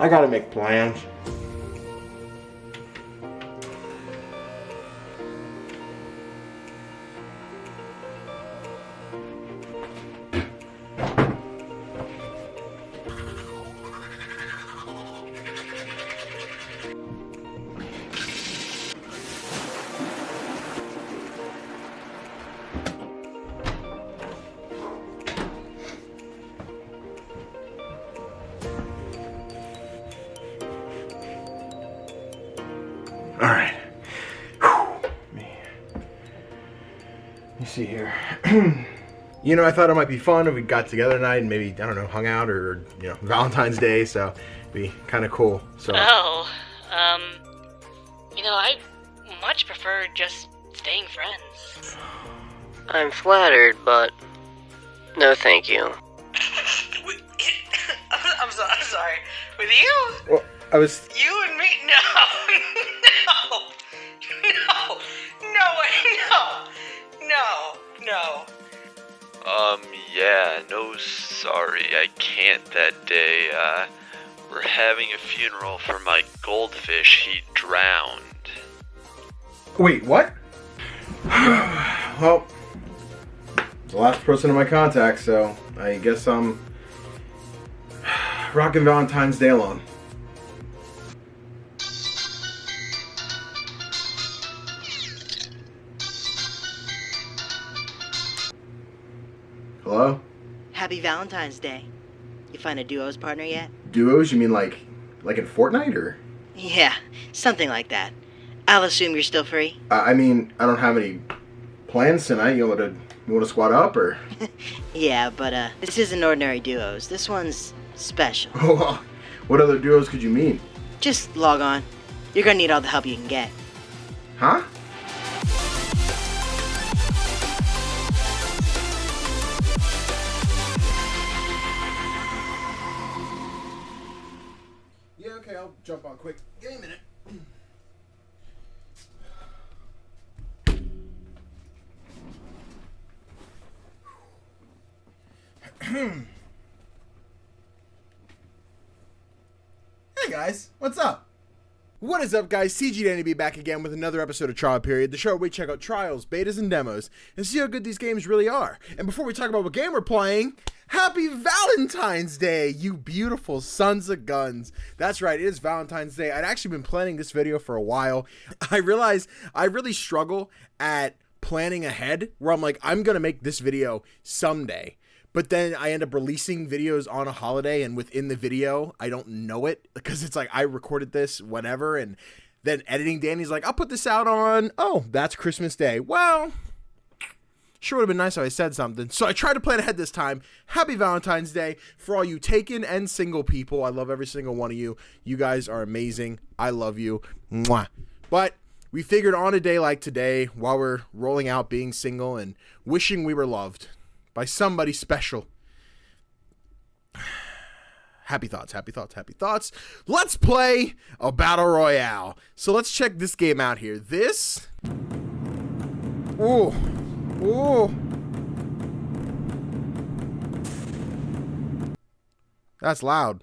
I gotta make plans. All right. Let me see here. You know, I thought it might be fun if we got together tonight and maybe, I don't know, hung out or, you know, Valentine's Day, so it'd be kind of cool. So. Oh, you know, I much prefer just staying friends. I'm flattered, but no thank you. I'm sorry. With you? Well, I was... You and me? No. No. Yeah, no, sorry, I can't that day. We're having a funeral for my goldfish. He drowned. Wait, what? Well, the last person in my contact, so I guess I'm rocking Valentine's Day alone. Hello? Happy Valentine's Day. You find a duos partner yet? Duos? You mean like in Fortnite, or? Yeah, something like that. I'll assume you're still free. I mean, I don't have any plans tonight. You want to squat up, or? Yeah, but this isn't ordinary duos. This one's special. Oh, what other duos could you mean? Just log on. You're gonna need all the help you can get. Huh? Yeah, okay, I'll jump on quick. Give me a minute. Hey guys, what's up? What is up, guys? CGDannyB back again with another episode of Trial Period, the show where we check out trials, betas, and demos, and see how good these games really are. And before we talk about what game we're playing, happy Valentine's Day, you beautiful sons of guns. That's right, it is Valentine's Day. I'd actually been planning this video for a while. I realized I really struggle at planning ahead, where I'm like, I'm gonna make this video someday. But then I end up releasing videos on a holiday, and within the video, I don't know it, because it's like I recorded this whenever, and then editing Danny's like, I'll put this out on, oh, that's Christmas Day. Well, sure would have been nice if I said something. So I tried to plan ahead this time. Happy Valentine's Day for all you taken and single people. I love every single one of you. You guys are amazing. I love you. Mwah. But we figured on a day like today, while we're rolling out being single and wishing we were loved by somebody special. Happy thoughts, happy thoughts, happy thoughts. Let's play a battle royale. So let's check this game out here. This. Ooh. Ooh. That's loud.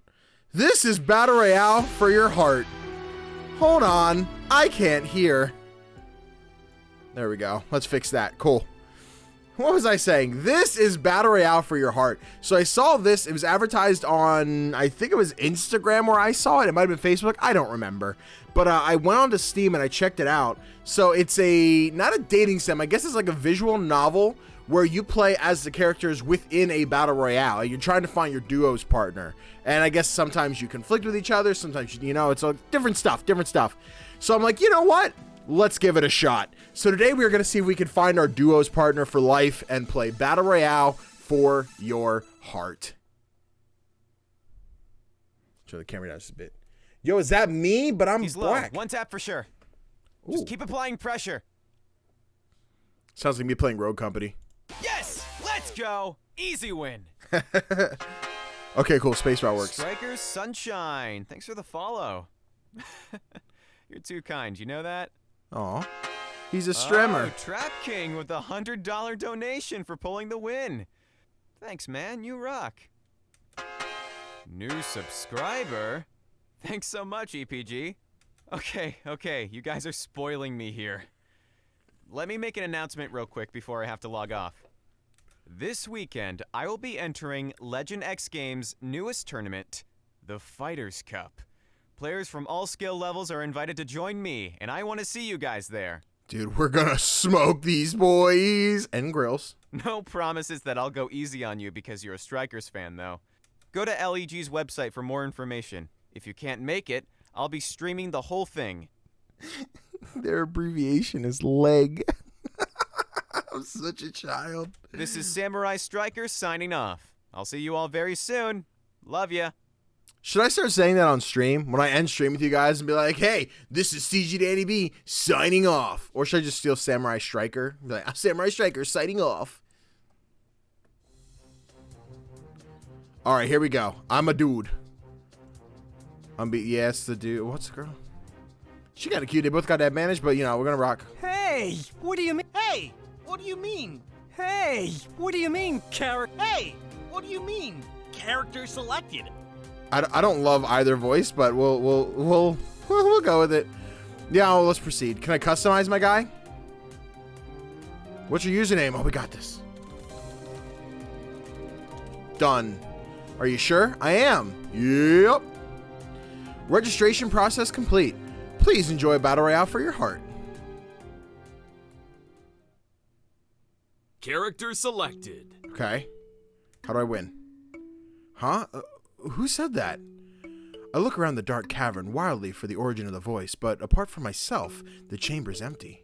This is battle royale for your heart. Hold on. I can't hear. There we go. Let's fix that. Cool. What was I saying? This is Battle Royale for your heart. So I saw this. It was advertised on, I think it was Instagram where I saw it. It might have been Facebook. I don't remember. But I went onto Steam and I checked it out. So it's not a dating sim. I guess it's like a visual novel where you play as the characters within a Battle Royale. You're trying to find your duo's partner. And I guess sometimes you conflict with each other. Sometimes, you know, it's like different stuff. So I'm like, you know what? Let's give it a shot. So today we're going to see if we can find our duo's partner for life and play Battle Royale for your heart. Show the camera down just a bit. Yo, is that me? But I'm He's black. Low. One tap for sure. Ooh. Just keep applying pressure. Sounds like me playing Rogue Company. Yes! Let's go! Easy win. Okay, cool. Space route works. Strikers Sunshine. Thanks for the follow. You're too kind. You know that? Aw. He's a strimmer. Oh, Trap King with a $100 donation for pulling the win. Thanks, man. You rock. New subscriber? Thanks so much, EPG. Okay. You guys are spoiling me here. Let me make an announcement real quick before I have to log off. This weekend, I will be entering Legend X Games' newest tournament, the Fighters Cup. Players from all skill levels are invited to join me, and I want to see you guys there. Dude, we're gonna smoke these boys. And grills. No promises that I'll go easy on you because you're a Strikers fan, though. Go to LEG's website for more information. If you can't make it, I'll be streaming the whole thing. Their abbreviation is LEG. I'm such a child. This is Samurai Striker signing off. I'll see you all very soon. Love ya. Should I start saying that on stream? When I end stream with you guys and be like, hey, this is CGDannyB signing off. Or should I just steal Samurai Striker? Be like, Samurai Striker signing off. Alright, here we go. I'm a dude. Yes, the dude. What's the girl? She got a cute. They both got that advantage, but you know, we're gonna rock. Hey, what do you mean? Hey, what do you mean? Hey, what do you mean, Hey, what do you mean? Character selected. I don't love either voice, but we'll go with it. Yeah, well, let's proceed. Can I customize my guy? What's your username? Oh, we got this. Done. Are you sure? I am. Yep. Registration process complete. Please enjoy Battle Royale for your heart. Character selected. Okay. How do I win? Huh? Who said that? I look around the dark cavern wildly for the origin of the voice, but apart from myself, the chamber's empty.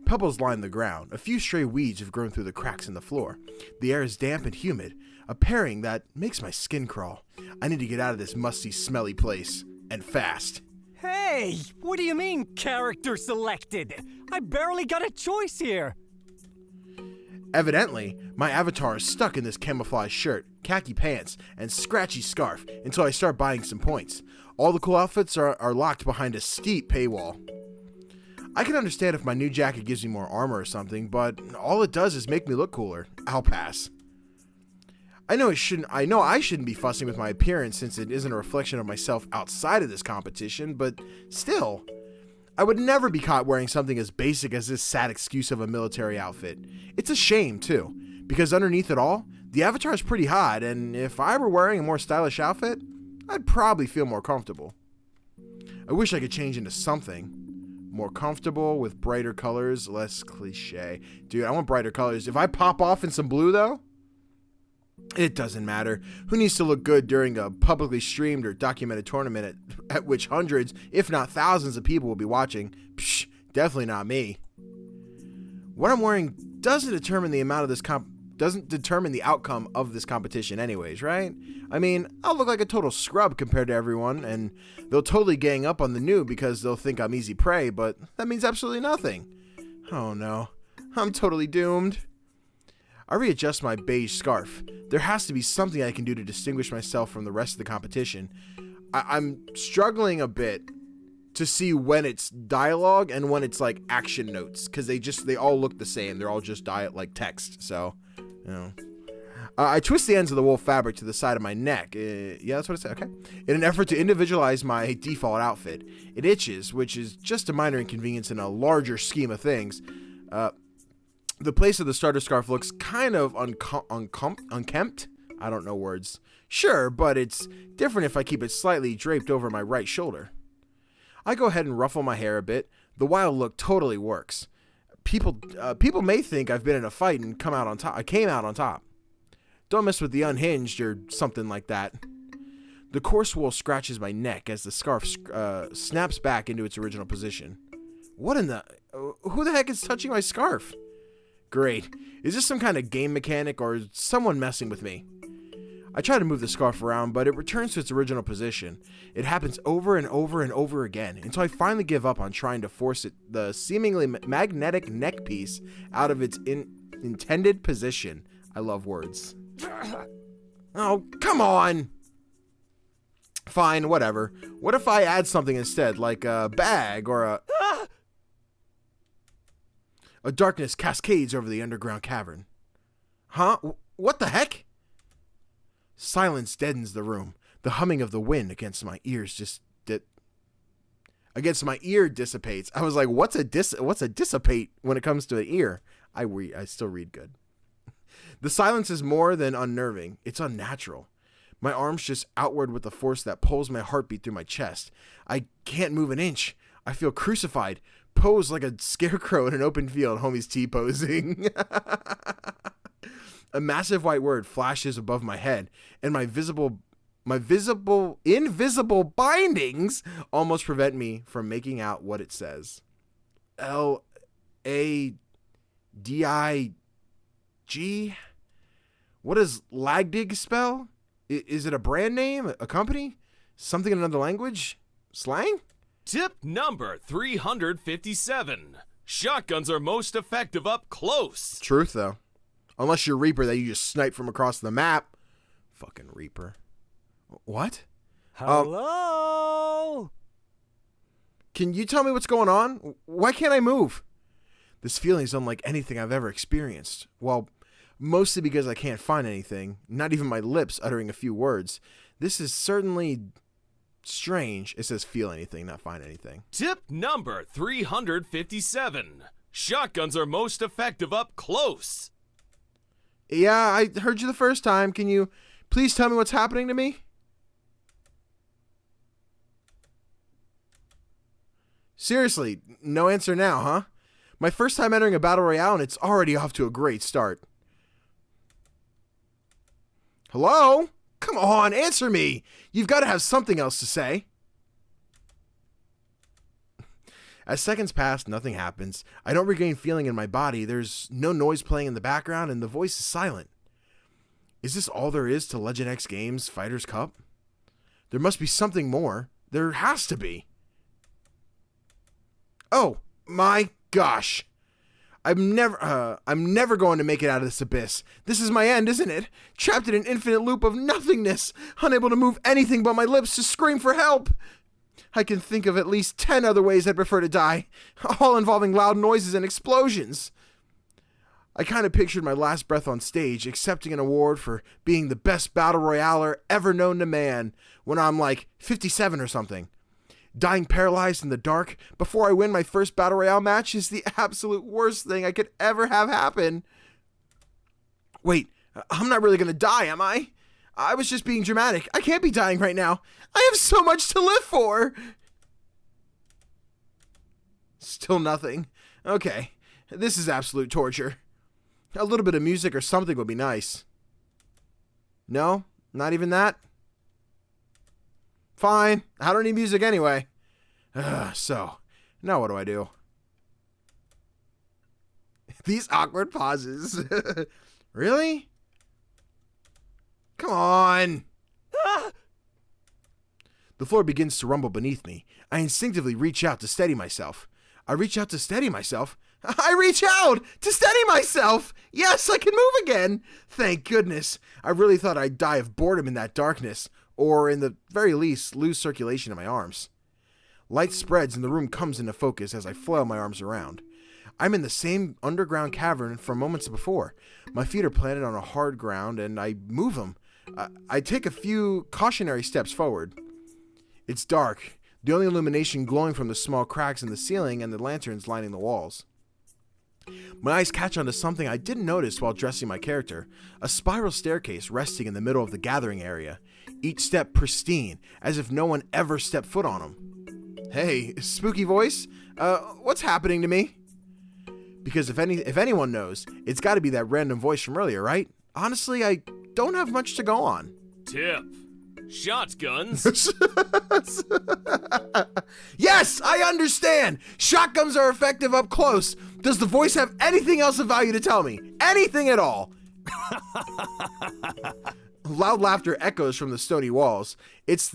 Pebbles line the ground. A few stray weeds have grown through the cracks in the floor. The air is damp and humid, a pairing that makes my skin crawl. I need to get out of this musty, smelly place, and fast. Hey, what do you mean, character selected? I barely got a choice here. Evidently, my avatar is stuck in this camouflage shirt, khaki pants, and scratchy scarf until I start buying some points. All the cool outfits are locked behind a steep paywall. I can understand if my new jacket gives me more armor or something, but all it does is make me look cooler. I'll pass. I know I shouldn't be fussing with my appearance since it isn't a reflection of myself outside of this competition, but still, I would never be caught wearing something as basic as this sad excuse of a military outfit. It's a shame, too, because underneath it all, the avatar is pretty hot, and if I were wearing a more stylish outfit, I'd probably feel more comfortable. I wish I could change into something more comfortable with brighter colors, less cliche. Dude, I want brighter colors. If I pop off in some blue, though, it doesn't matter. Who needs to look good during a publicly streamed or documented tournament at which hundreds, if not thousands of people will be watching? Psh, definitely not me. What I'm wearing doesn't determine the outcome of this competition anyways, right? I mean, I'll look like a total scrub compared to everyone, and they'll totally gang up on the noob because they'll think I'm easy prey, but that means absolutely nothing. Oh no, I'm totally doomed. I readjust my beige scarf. There has to be something I can do to distinguish myself from the rest of the competition. I'm struggling a bit to see when it's dialogue and when it's like action notes, because they all look the same. They're all just like text. So, you know, I twist the ends of the wool fabric to the side of my neck. Yeah, that's what it said. Okay. In an effort to individualize my default outfit, it itches, which is just a minor inconvenience in a larger scheme of things. The place of the starter scarf looks kind of unkempt. I don't know words. Sure, but it's different if I keep it slightly draped over my right shoulder. I go ahead and ruffle my hair a bit. The wild look totally works. People may think I've been in a fight and come out on top. I came out on top. Don't mess with the unhinged or something like that. The coarse wool scratches my neck as the scarf snaps back into its original position. What in the... who the heck is touching my scarf? Great. Is this some kind of game mechanic or someone messing with me? I try to move the scarf around, but it returns to its original position. It happens over and over and over again until I finally give up on trying to force the seemingly magnetic neck piece out of its intended position. I love words. Oh, come on! Fine, whatever. What if I add something instead, like a bag or a... A darkness cascades over the underground cavern. Huh? What the heck? Silence deadens the room. The humming of the wind against my ears dissipates. I was like, what's a dissipate when it comes to an ear? I still read good. The silence is more than unnerving. It's unnatural. My arms just outward with the force that pulls my heartbeat through my chest. I can't move an inch. I feel crucified, posed like a scarecrow in an open field. Homie's T-posing. A massive white word flashes above my head, and my invisible bindings almost prevent me from making out what it says. L-A-D-I-G? What does Lagdig spell? Is it a brand name? A company? Something in another language? Slang? Tip number 357. Shotguns are most effective up close. Truth, though. Unless you're Reaper that you just snipe from across the map. Fucking Reaper. What? Hello? Can you tell me what's going on? Why can't I move? This feeling is unlike anything I've ever experienced. Well, mostly because I can't find anything. Not even my lips uttering a few words. This is certainly strange. It says feel anything, not find anything. Tip number 357. Shotguns are most effective up close. Yeah, I heard you the first time. Can you please tell me what's happening to me? Seriously, no answer now, huh? My first time entering a battle royale and it's already off to a great start. Hello? Come on, answer me. You've got to have something else to say. As seconds pass, nothing happens. I don't regain feeling in my body. There's no noise playing in the background, and the voice is silent. Is this all there is to Legend X Games Fighters Cup? There must be something more. There has to be. Oh, my gosh. I'm never going to make it out of this abyss. This is my end, isn't it? Trapped in an infinite loop of nothingness, unable to move anything but my lips to scream for help. I can think of at least 10 other ways I'd prefer to die, all involving loud noises and explosions. I kind of pictured my last breath on stage, accepting an award for being the best battle royaler ever known to man, when I'm like 57 or something. Dying paralyzed in the dark before I win my first battle royale match is the absolute worst thing I could ever have happen. Wait, I'm not really going to die, am I? I was just being dramatic. I can't be dying right now. I have so much to live for. Still nothing. Okay, this is absolute torture. A little bit of music or something would be nice. No? Not even that? Fine. I don't need music anyway. So, now what do? These awkward pauses. Really? Come on. The floor begins to rumble beneath me. I instinctively reach out to steady myself. I reach out to steady myself. Yes, I can move again. Thank goodness. I really thought I'd die of boredom in that darkness, or in the very least, lose circulation in my arms. Light spreads and the room comes into focus as I flail my arms around. I'm in the same underground cavern from moments before. My feet are planted on a hard ground and I move them. I take a few cautionary steps forward. It's dark, the only illumination glowing from the small cracks in the ceiling and the lanterns lining the walls. My eyes catch onto something I didn't notice while dressing my character, a spiral staircase resting in the middle of the gathering area, each step pristine, as if no one ever stepped foot on them. Hey, spooky voice, what's happening to me? Because if anyone knows, it's got to be that random voice from earlier, right? Honestly, I don't have much to go on. Tip. Shotguns. Yes, I understand. Shotguns are effective up close, Does the voice have anything else of value to tell me? Anything at all? Loud laughter echoes from the stony walls. It's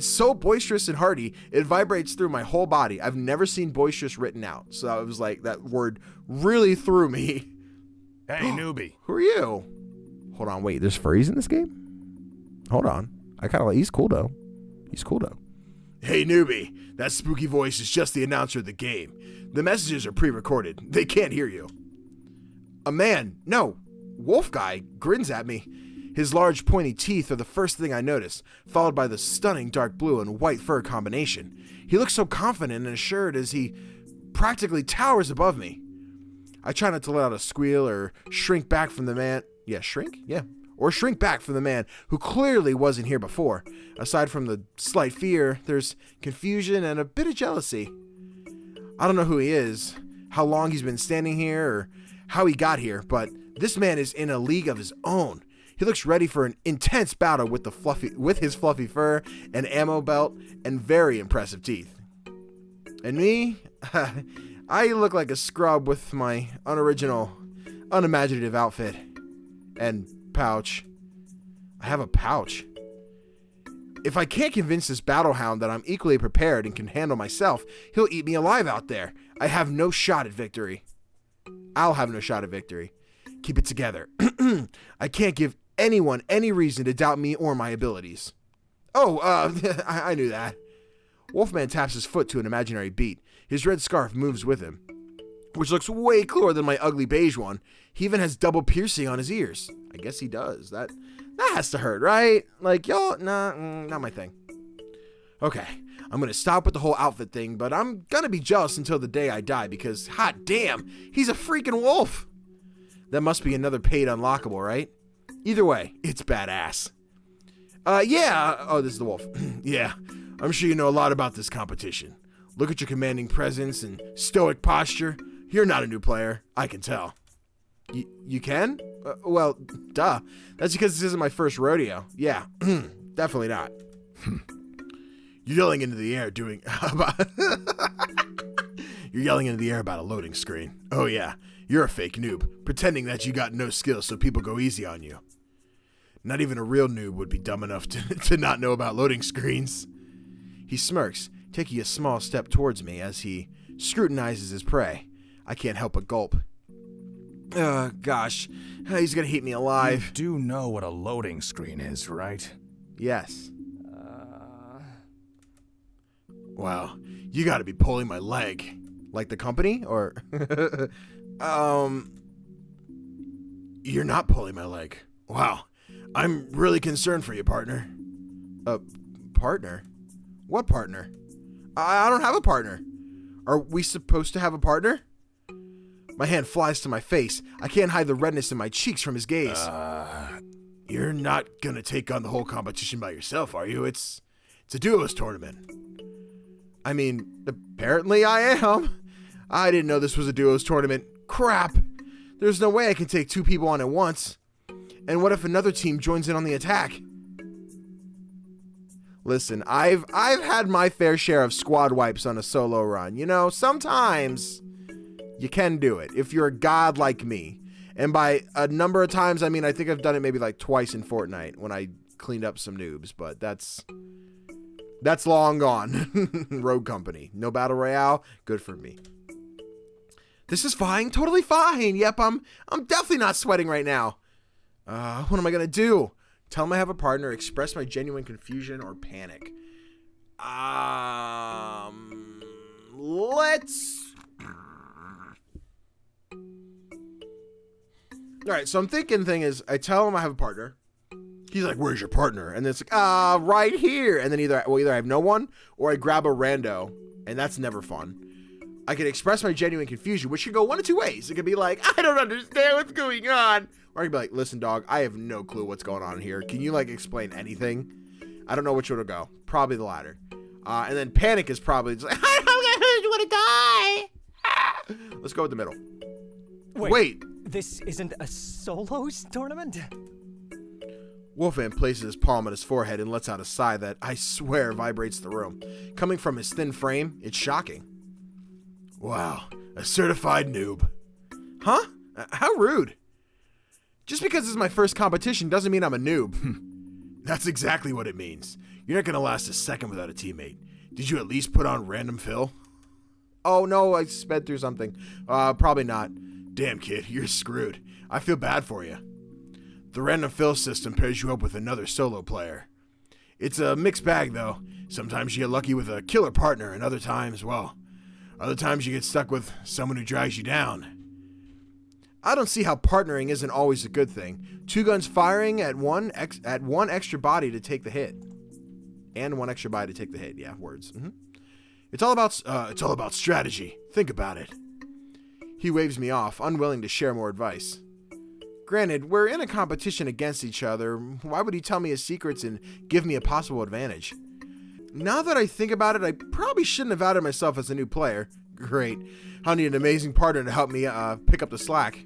so boisterous and hearty, it vibrates through my whole body. I've never seen boisterous written out, so it was like that word really threw me. Hey, newbie. Who are you? Hold on, wait, there's furries in this game? Hold on. I kind of like, he's cool though. Hey, newbie. That spooky voice is just the announcer of the game. The messages are pre-recorded. They can't hear you. A man, no, wolf guy, grins at me. His large pointy teeth are the first thing I notice, followed by the stunning dark blue and white fur combination. He looks so confident and assured as he practically towers above me. I try not to let out a squeal or shrink back from the man. Or shrink back from the man who clearly wasn't here before. Aside from the slight fear, there's confusion and a bit of jealousy. I don't know who he is, how long he's been standing here, or how he got here, but this man is in a league of his own. He looks ready for an intense battle with his fluffy fur and ammo belt and very impressive teeth. And me? I look like a scrub with my unoriginal, unimaginative outfit. And pouch. I have a pouch. If I can't convince this battlehound that I'm equally prepared and can handle myself, he'll eat me alive out there. I have no shot at victory. I'll have no shot at victory. Keep it together. I can't give anyone any reason to doubt me or my abilities. Oh, I knew that. Wolfman taps his foot to an imaginary beat. His red scarf moves with him, which looks way cooler than my ugly beige one. He even has double piercing on his ears. I guess he does. That has to hurt, right? Like, y'all, nah, not my thing. Okay, I'm gonna stop with the whole outfit thing, but I'm gonna be jealous until the day I die because, hot damn, he's a freaking wolf. That must be another paid unlockable, right? Either way, it's badass. Yeah. Oh, this is the wolf. Yeah, I'm sure you know a lot about this competition. Look at your commanding presence and stoic posture. You're not a new player. I can tell. You can? Well, duh. That's because this isn't my first rodeo. Yeah, definitely not. You're yelling into the air You're yelling into the air about a loading screen. Oh yeah, you're a fake noob, pretending that you got no skills so people go easy on you. Not even a real noob would be dumb enough to not know about loading screens. He smirks, taking a small step towards me as he scrutinizes his prey. I can't help but gulp. Gosh, he's gonna eat me alive. You do know what a loading screen is, right? Yes. Wow, you gotta be pulling my leg. Like the company, or... You're not pulling my leg. Wow, I'm really concerned for you, partner. Partner? What partner? I don't have a partner. Are we supposed to have a partner? My hand flies to my face. I can't hide the redness in my cheeks from his gaze. You're not gonna take on the whole competition by yourself, are you? It's a duos tournament. I mean, apparently I am. I didn't know this was a duos tournament. Crap. There's no way I can take two people on at once. And what if another team joins in on the attack? Listen, I've had my fair share of squad wipes on a solo run. You know, sometimes you can do it if you're a god like me. And by a number of times, I mean, I think I've done it maybe like twice in Fortnite when I cleaned up some noobs, but that's long gone. Rogue Company. No Battle Royale. Good for me. This is fine. Totally fine. Yep, I'm definitely not sweating right now. What am I going to do? Tell him I have a partner, express my genuine confusion, or panic. Let's... Alright, so I'm thinking thing is, I tell him I have a partner. He's like, where's your partner? And then it's like, right here. And then either I have no one, or I grab a rando, and that's never fun. I can express my genuine confusion, which could go one of two ways. It could be like, I don't understand what's going on. Or I could be like, listen, dog, I have no clue what's going on here. Can you, like, explain anything? I don't know which one to go. Probably the latter. And then panic is probably just like, I want to die. Let's go with the middle. Wait. This isn't a solos tournament? Wolfman places his palm on his forehead and lets out a sigh that I swear vibrates the room. Coming from his thin frame, it's shocking. Wow, a certified noob. Huh? How rude. Just because it's my first competition doesn't mean I'm a noob. That's exactly what it means. You're not gonna last a second without a teammate. Did you at least put on random fill? Oh no, I sped through something. Probably not. Damn kid, you're screwed. I feel bad for you. The random fill system pairs you up with another solo player. It's a mixed bag though. Sometimes you get lucky with a killer partner, and other times you get stuck with someone who drags you down. I don't see how partnering isn't always a good thing. Two guns firing at one extra body to take the hit. And one extra body to take the hit. Yeah, words. It's all about strategy. Think about it. He waves me off, unwilling to share more advice. Granted, we're in a competition against each other. Why would he tell me his secrets and give me a possible advantage? Now that I think about it, I probably shouldn't have outed myself as a new player. Great. I'll need an amazing partner to help me pick up the slack.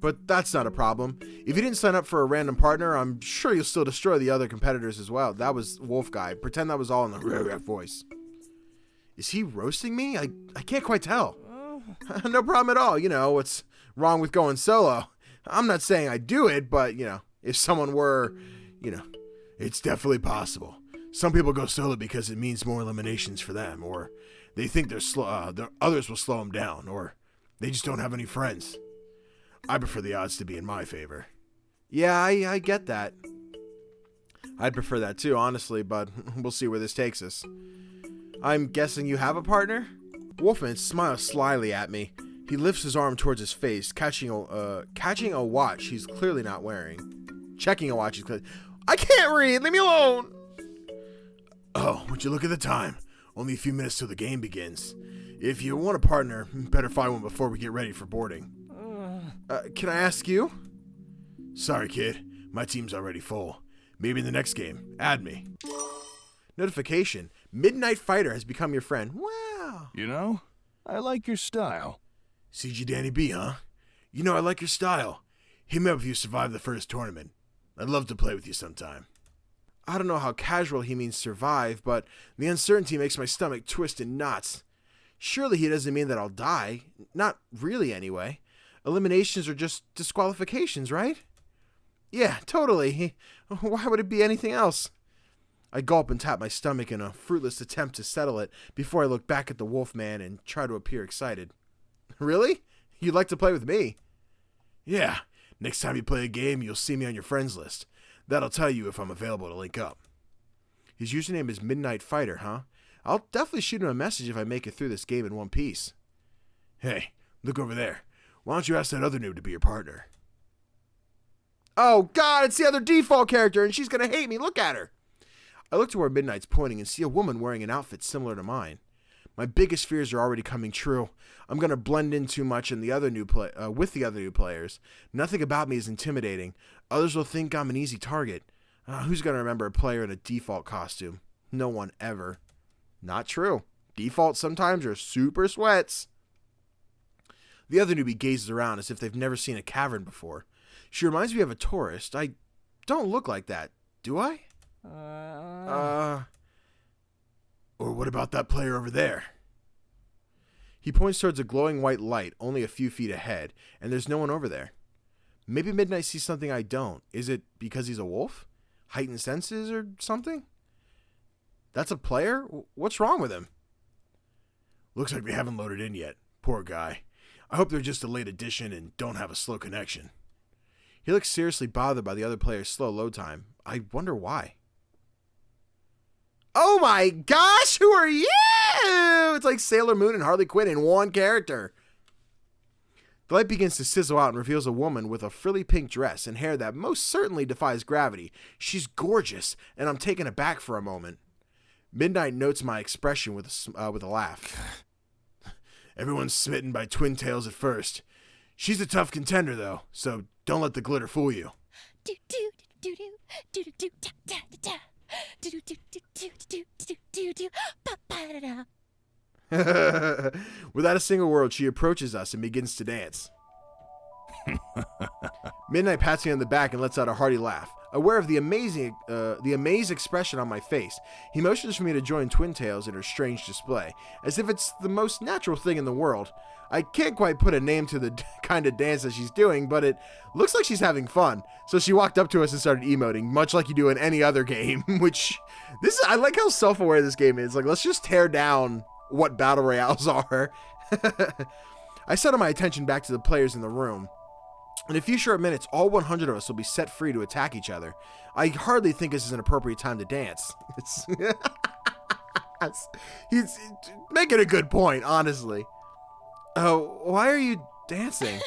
But that's not a problem. If you didn't sign up for a random partner, I'm sure you'll still destroy the other competitors as well. That was Wolf Guy. Pretend that was all in the voice. Is he roasting me? I can't quite tell. No problem at all. What's wrong with going solo? I'm not saying I do it, but, if someone were, it's definitely possible. Some people go solo because it means more eliminations for them, or they think others will slow them down, or they just don't have any friends. I prefer the odds to be in my favor. Yeah, I get that. I'd prefer that too, honestly, but we'll see where this takes us. I'm guessing you have a partner? Wolfman smiles slyly at me. He lifts his arm towards his face, catching a watch he's clearly not wearing. Checking a watch he's clearly... I can't read! Leave me alone! Oh, would you look at the time? Only a few minutes till the game begins. If you want a partner, better find one before we get ready for boarding. Can I ask you? Sorry, kid. My team's already full. Maybe in the next game. Add me. Notification. Midnight Fighter has become your friend. Wow. I like your style. CGDannyB, huh? I like your style. Hit me up if you survive the first tournament. I'd love to play with you sometime. I don't know how casual he means survive, but the uncertainty makes my stomach twist in knots. Surely he doesn't mean that I'll die. Not really, anyway. Eliminations are just disqualifications, right? Yeah, totally. Why would it be anything else? I gulp and tap my stomach in a fruitless attempt to settle it before I look back at the Wolfman and try to appear excited. Really? You'd like to play with me? Yeah. Next time you play a game, you'll see me on your friends list. That'll tell you if I'm available to link up. His username is Midnight Fighter, huh? I'll definitely shoot him a message if I make it through this game in one piece. Hey, look over there. Why don't you ask that other noob to be your partner? Oh god, it's the other default character and she's gonna hate me. Look at her. I look to where Midnight's pointing and see a woman wearing an outfit similar to mine. My biggest fears are already coming true. I'm gonna blend in too much with the other new players. Nothing about me is intimidating. Others will think I'm an easy target. Who's gonna remember a player in a default costume? No one ever. Not true. Defaults sometimes are super sweats. The other newbie gazes around as if they've never seen a cavern before. She reminds me of a tourist. I don't look like that, do I? Or what about that player over there? He points towards a glowing white light only a few feet ahead, and there's no one over there. Maybe Midnight sees something I don't. Is it because he's a wolf? Heightened senses or something? That's a player? What's wrong with him? Looks like they haven't loaded in yet. Poor guy. I hope they're just a late addition and don't have a slow connection. He looks seriously bothered by the other player's slow load time. I wonder why. Oh my gosh, who are you? It's like Sailor Moon and Harley Quinn in one character. The light begins to sizzle out and reveals a woman with a frilly pink dress and hair that most certainly defies gravity. She's gorgeous, and I'm taken aback for a moment. Midnight notes my expression with a laugh. Everyone's smitten by twin tails at first. She's a tough contender, though, so don't let the glitter fool you. Without a single word, she approaches us and begins to dance. Midnight pats me on the back and lets out a hearty laugh. Aware of the amazed expression on my face, he motions for me to join Twin Tails in her strange display, as if it's the most natural thing in the world. I can't quite put a name to the kind of dance that she's doing, but it looks like she's having fun. So she walked up to us and started emoting, much like you do in any other game, I like how self-aware this game is. Like, let's just tear down what battle royales are. I settled my attention back to the players in the room. In a few short minutes, all 100 of us will be set free to attack each other. I hardly think this is an appropriate time to dance. He's making a good point, honestly. Oh, why are you dancing?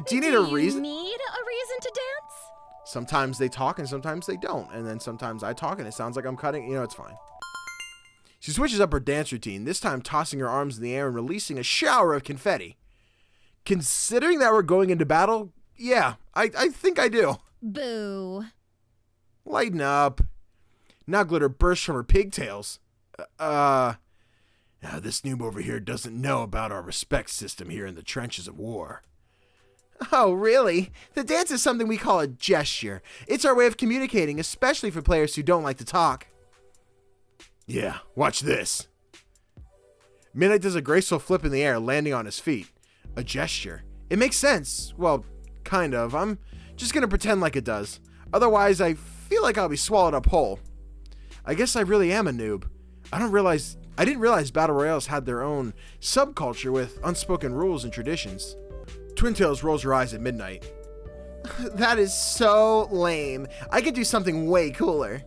Do you need a reason? Do you need a reason to dance? Sometimes they talk and sometimes they don't. And then sometimes I talk and it sounds like I'm cutting. You know, it's fine. She switches up her dance routine, this time tossing her arms in the air and releasing a shower of confetti. Considering that we're going into battle, yeah, I think I do. Boo. Lighten up. Now glitter bursts from her pigtails. This noob over here doesn't know about our respect system here in the trenches of war. Oh, really? The dance is something we call a gesture. It's our way of communicating, especially for players who don't like to talk. Yeah, watch this. Midnight does a graceful flip in the air, landing on his feet. A gesture. It makes sense. Well, kind of. I'm just gonna pretend like it does. Otherwise, I feel like I'll be swallowed up whole. I guess I really am a noob. I didn't realize Battle Royales had their own subculture with unspoken rules and traditions. Twin Tails rolls her eyes at Midnight. That is so lame. I could do something way cooler.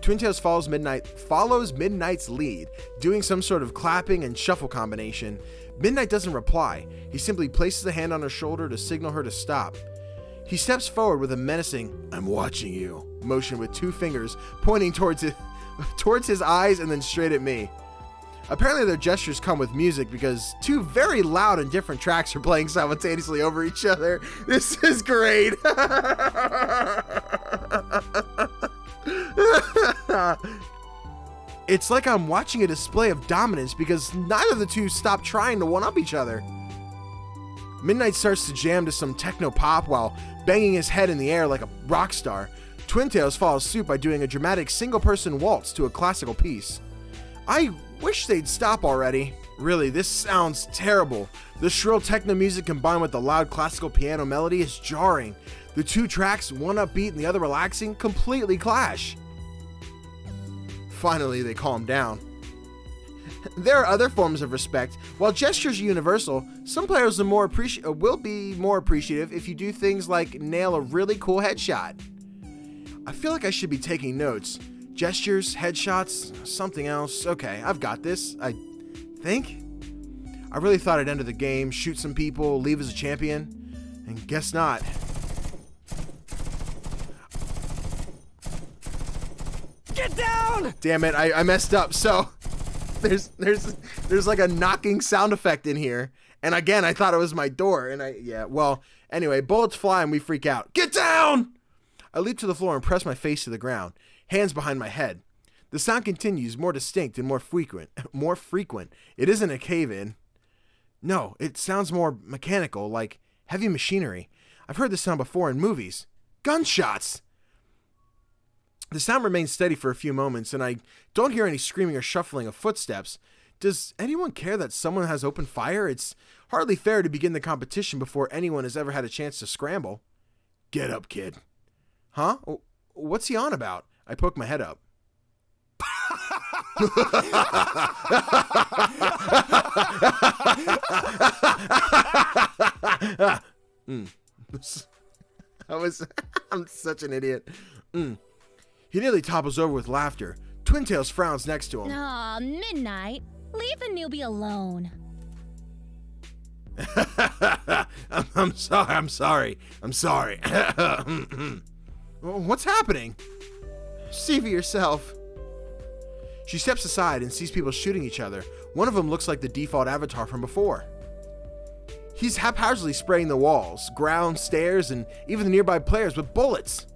Twin Tails follows Midnight's lead, doing some sort of clapping and shuffle combination. Midnight doesn't reply. He simply places a hand on her shoulder to signal her to stop. He steps forward with a menacing, "I'm watching you," motion with two fingers pointing towards his eyes and then straight at me. Apparently their gestures come with music because two very loud and different tracks are playing simultaneously over each other. This is great. It's like I'm watching a display of dominance because neither of the two stop trying to one-up each other. Midnight starts to jam to some techno pop while banging his head in the air like a rock star. Twin Tails follows suit by doing a dramatic single-person waltz to a classical piece. I wish they'd stop already. Really, this sounds terrible. The shrill techno music combined with the loud classical piano melody is jarring. The two tracks, one upbeat and the other relaxing, completely clash. Finally, they calm down. There are other forms of respect. While gestures are universal, some players will be more appreciative if you do things like nail a really cool headshot. I feel like I should be taking notes. Gestures, headshots, something else. Okay, I've got this, I think. I really thought I'd enter the game, shoot some people, leave as a champion, and guess not. Get down! Damn it, I messed up. So there's like a knocking sound effect in here. And again, I thought it was my door. And anyway, bullets fly and we freak out. Get down! I leap to the floor and press my face to the ground, hands behind my head. The sound continues, more distinct and more frequent. It isn't a cave-in. No, it sounds more mechanical, like heavy machinery. I've heard this sound before in movies. Gunshots! The sound remains steady for a few moments, and I don't hear any screaming or shuffling of footsteps. Does anyone care that someone has opened fire? It's hardly fair to begin the competition before anyone has ever had a chance to scramble. Get up, kid. Huh? What's he on about? I poke my head up. I'm such an idiot. He nearly topples over with laughter. Twin Tails frowns next to him. Aw, Midnight. Leave the newbie alone. I'm sorry. What's happening? See for yourself. She steps aside and sees people shooting each other. One of them looks like the default avatar from before. He's haphazardly spraying the walls, ground, stairs, and even the nearby players with bullets.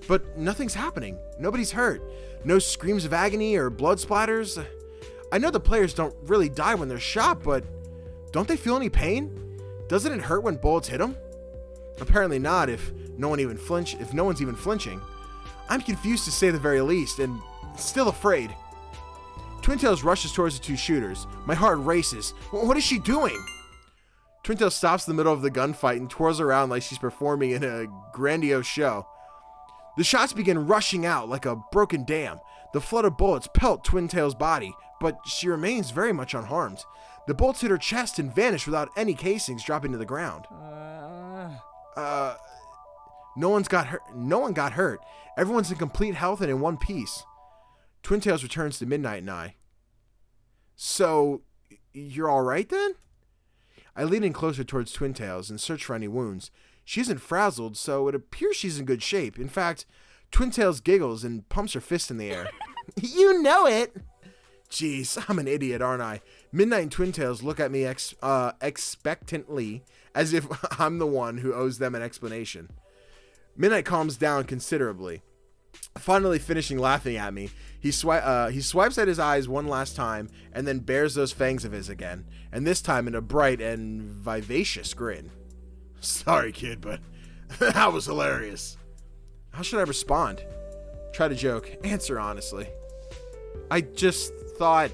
But nothing's happening. Nobody's hurt. No screams of agony or blood splatters. I know the players don't really die when they're shot, but don't they feel any pain? Doesn't it hurt when bullets hit them? Apparently not if no one's even flinching. I'm confused to say the very least, and still afraid. Twin Tails rushes towards the two shooters. My heart races. What is she doing? Twin Tails stops in the middle of the gunfight and twirls around like she's performing in a grandiose show. The shots begin rushing out like a broken dam. The flood of bullets pelt Twin Tails' body, but she remains very much unharmed. The bolts hit her chest and vanish without any casings dropping to the ground. No one got hurt. Everyone's in complete health and in one piece. Twin Tails returns to Midnight and I. So, you're alright then? I lean in closer towards Twin Tails and search for any wounds. She isn't frazzled, so it appears she's in good shape. In fact, Twin Tails giggles and pumps her fist in the air. You know it! Jeez, I'm an idiot, aren't I? Midnight and Twin Tails look at me expectantly, as if I'm the one who owes them an explanation. Midnight calms down considerably. Finally finishing laughing at me, he swipes at his eyes one last time and then bares those fangs of his again, and this time in a bright and vivacious grin. Sorry, kid, but that was hilarious. How should I respond? Try to joke. Answer honestly. I just thought...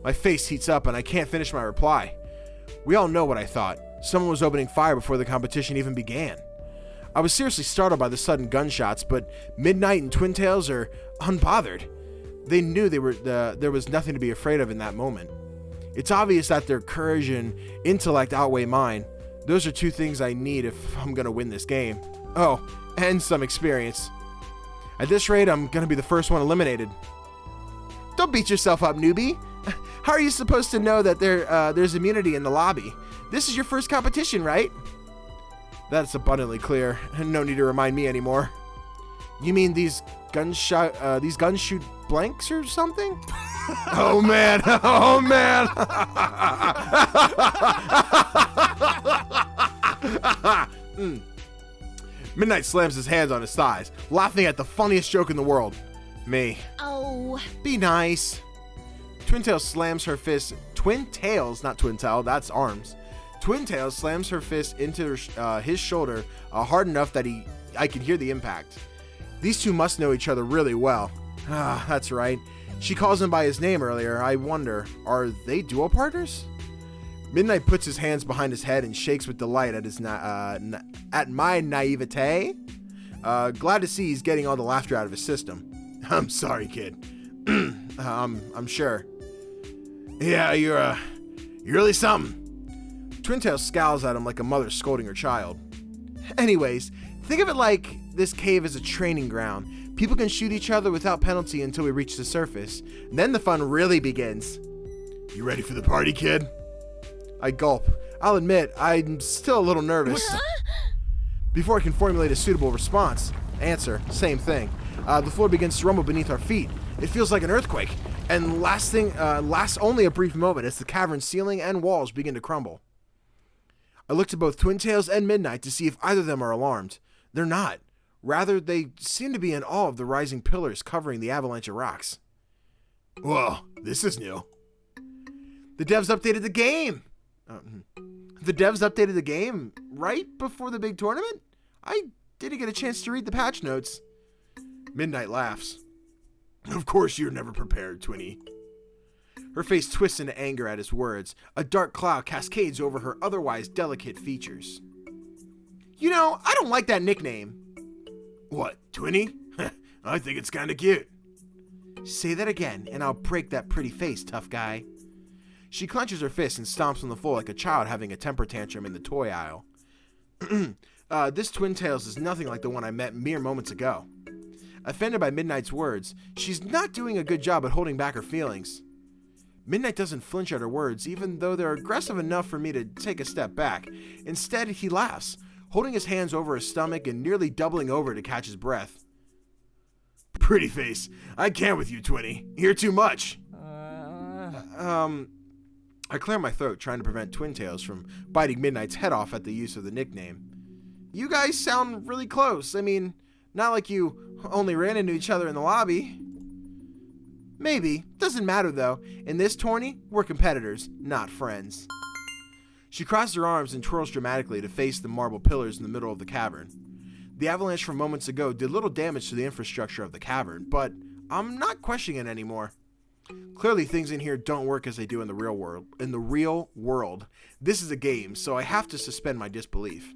My face heats up and I can't finish my reply. We all know what I thought. Someone was opening fire before the competition even began. I was seriously startled by the sudden gunshots, but Midnight and Twin Tails are unbothered. They knew there was nothing to be afraid of in that moment. It's obvious that their courage and intellect outweigh mine. Those are two things I need if I'm going to win this game. Oh, and some experience. At this rate, I'm going to be the first one eliminated. Don't beat yourself up, newbie. How are you supposed to know that there's immunity in the lobby? This is your first competition, right? That's abundantly clear. No need to remind me anymore. You mean these guns shoot blanks or something? Oh man! Oh man! Midnight slams his hands on his thighs, laughing at the funniest joke in the world. Me. Oh. Be nice. Twin Tails slams her fist. Twin Tails, not Twin Tail, that's arms. Twin Tails slams her fist into his shoulder hard enough that I can hear the impact. These two must know each other really well. Ah, that's right. She calls him by his name earlier. I wonder, are they duo partners? Midnight puts his hands behind his head and shakes with delight at my naivete. Glad to see he's getting all the laughter out of his system. I'm sorry, kid. I'm sure. Yeah, you're really something. Twin Tails scowls at him like a mother scolding her child. Anyways, think of it like this cave is a training ground. People can shoot each other without penalty until we reach the surface. And then the fun really begins. You ready for the party, kid? I gulp. I'll admit, I'm still a little nervous. Before I can formulate a suitable response, answer, same thing. The floor begins to rumble beneath our feet. It feels like an earthquake, and lasts only a brief moment as the cavern's ceiling and walls begin to crumble. I look to both Twin Tails and Midnight to see if either of them are alarmed. They're not. Rather, they seem to be in awe of the rising pillars covering the avalanche of rocks. Whoa, this is new. The devs updated the game! The devs updated the game right before the big tournament? I didn't get a chance to read the patch notes. Midnight laughs. Of course you're never prepared, Twinnie. Her face twists into anger at his words. A dark cloud cascades over her otherwise delicate features. You know, I don't like that nickname. What, Twinnie? I think it's kinda cute. Say that again, and I'll break that pretty face, tough guy. She clenches her fist and stomps on the floor like a child having a temper tantrum in the toy aisle. This Twin Tails is nothing like the one I met mere moments ago. Offended by Midnight's words, she's not doing a good job at holding back her feelings. Midnight doesn't flinch at her words, even though they're aggressive enough for me to take a step back. Instead, he laughs, holding his hands over his stomach and nearly doubling over to catch his breath. Pretty face. I can't with you, Twinnie. You're too much. I clear my throat, trying to prevent Twin Tails from biting Midnight's head off at the use of the nickname. You guys sound really close. I mean, not like you only ran into each other in the lobby. Maybe. Doesn't matter, though. In this tourney, we're competitors, not friends. She crosses her arms and twirls dramatically to face the marble pillars in the middle of the cavern. The avalanche from moments ago did little damage to the infrastructure of the cavern, but I'm not questioning it anymore. Clearly things in here don't work as they do in the real world. This is a game, so I have to suspend my disbelief.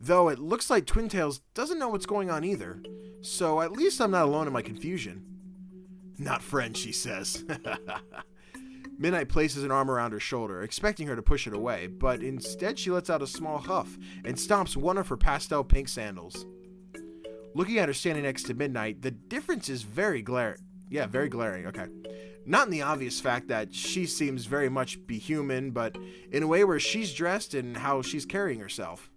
Though it looks like Twin Tails doesn't know what's going on either, so at least I'm not alone in my confusion. Not friends, she says. Midnight places an arm around her shoulder, expecting her to push it away, but instead she lets out a small huff and stomps one of her pastel pink sandals. Looking at her standing next to Midnight, the difference is very glaring. Yeah, very glaring, okay. Not in the obvious fact that she seems very much be human, but in a way where she's dressed and how she's carrying herself.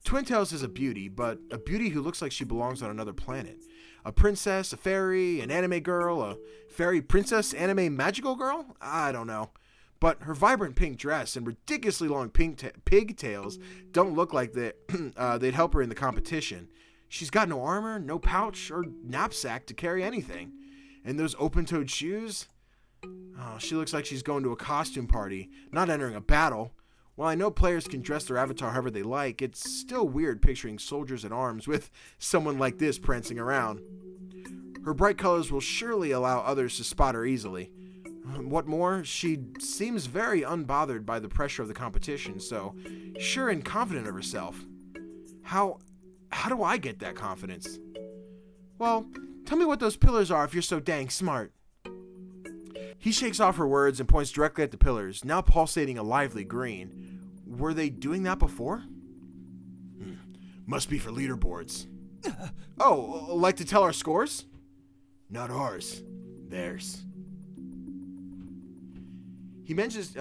Twin Tails is a beauty, but a beauty who looks like she belongs on another planet. A princess, a fairy, an anime girl, a fairy princess, anime magical girl? I don't know. But her vibrant pink dress and ridiculously long pigtails don't look like they'd help her in the competition. She's got no armor, no pouch, or knapsack to carry anything. And those open-toed shoes? Oh, she looks like she's going to a costume party, not entering a battle. While I know players can dress their avatar however they like, it's still weird picturing soldiers at arms with someone like this prancing around. Her bright colors will surely allow others to spot her easily. What more, she seems very unbothered by the pressure of the competition, so sure and confident of herself. How do I get that confidence? Well, tell me what those pillars are if you're so dang smart. He shakes off her words and points directly at the pillars, now pulsating a lively green. Were they doing that before? Must be for leaderboards. Oh, like to tell our scores? Not ours. Theirs. He motions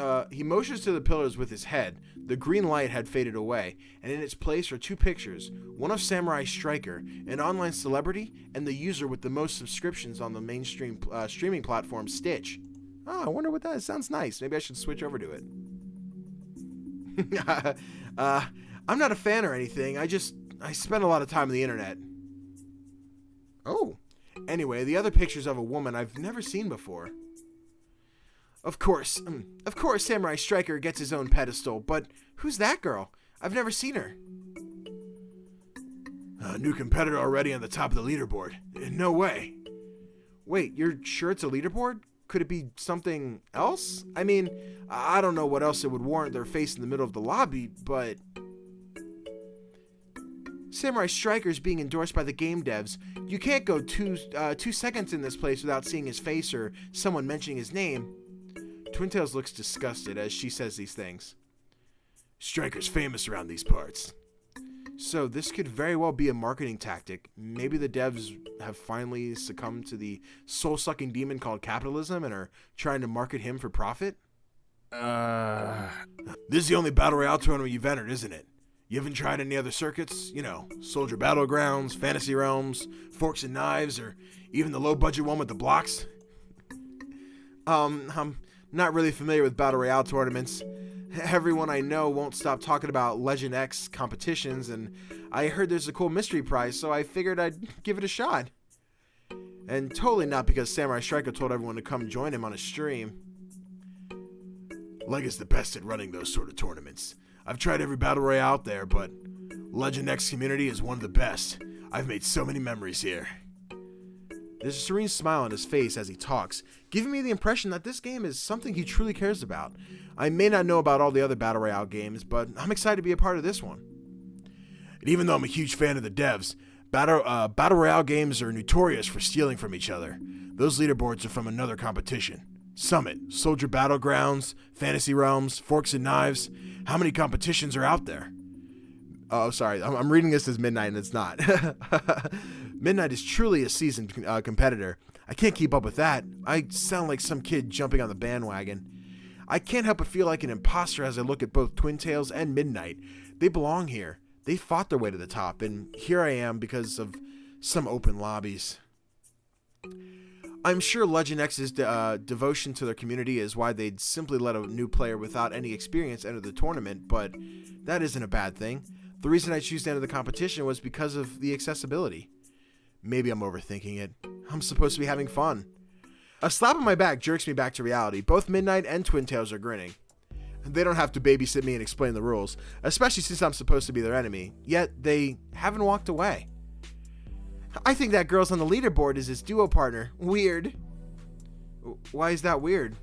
to the pillars with his head. The green light had faded away, and in its place are two pictures, one of Samurai Striker, an online celebrity, and the user with the most subscriptions on the mainstream streaming platform Stitch. Oh, I wonder what that is. Sounds nice. Maybe I should switch over to it. I'm not a fan or anything. I spend a lot of time on the internet. Oh. Anyway, the other picture's of a woman I've never seen before. Of course, Samurai Striker gets his own pedestal, but who's that girl? I've never seen her. A new competitor already on the top of the leaderboard. No way. Wait, you're sure it's a leaderboard? Could it be something else? I mean, I don't know what else it would warrant their face in the middle of the lobby, but... Samurai Striker's being endorsed by the game devs. You can't go 2 seconds in this place without seeing his face or someone mentioning his name. Twin Tails looks disgusted as she says these things. Striker's famous around these parts. So this could very well be a marketing tactic. Maybe the devs have finally succumbed to the soul-sucking demon called capitalism and are trying to market him for profit? This is the only Battle Royale tournament you've entered, isn't it? You haven't tried any other circuits? You know, Soldier Battlegrounds, Fantasy Realms, Forks and Knives, or even the low-budget one with the blocks? I'm not really familiar with Battle Royale tournaments. Everyone I know won't stop talking about Legend X competitions, and I heard there's a cool mystery prize, so I figured I'd give it a shot. And totally not because Samurai Striker told everyone to come join him on his stream. Leg is the best at running those sort of tournaments. I've tried every Battle Royale out there, but Legend X community is one of the best. I've made so many memories here. There's a serene smile on his face as he talks, giving me the impression that this game is something he truly cares about. I may not know about all the other Battle Royale games, but I'm excited to be a part of this one. And even though I'm a huge fan of the devs, Battle Royale games are notorious for stealing from each other. Those leaderboards are from another competition. Summit, Soldier Battlegrounds, Fantasy Realms, Forks and Knives. How many competitions are out there? Oh, sorry, I'm reading this as Midnight and it's not. Midnight is truly a seasoned competitor. I can't keep up with that. I sound like some kid jumping on the bandwagon. I can't help but feel like an imposter as I look at both Twin Tails and Midnight. They belong here. They fought their way to the top, and here I am because of some open lobbies. I'm sure Legend X's devotion to their community is why they'd simply let a new player without any experience enter the tournament, but that isn't a bad thing. The reason I choose to enter the competition was because of the accessibility. Maybe I'm overthinking it. I'm supposed to be having fun. A slap on my back jerks me back to reality. Both Midnight and Twin Tails are grinning. They don't have to babysit me and explain the rules, especially since I'm supposed to be their enemy, yet they haven't walked away. I think that girl's on the leaderboard is his duo partner. Weird. Why is that weird?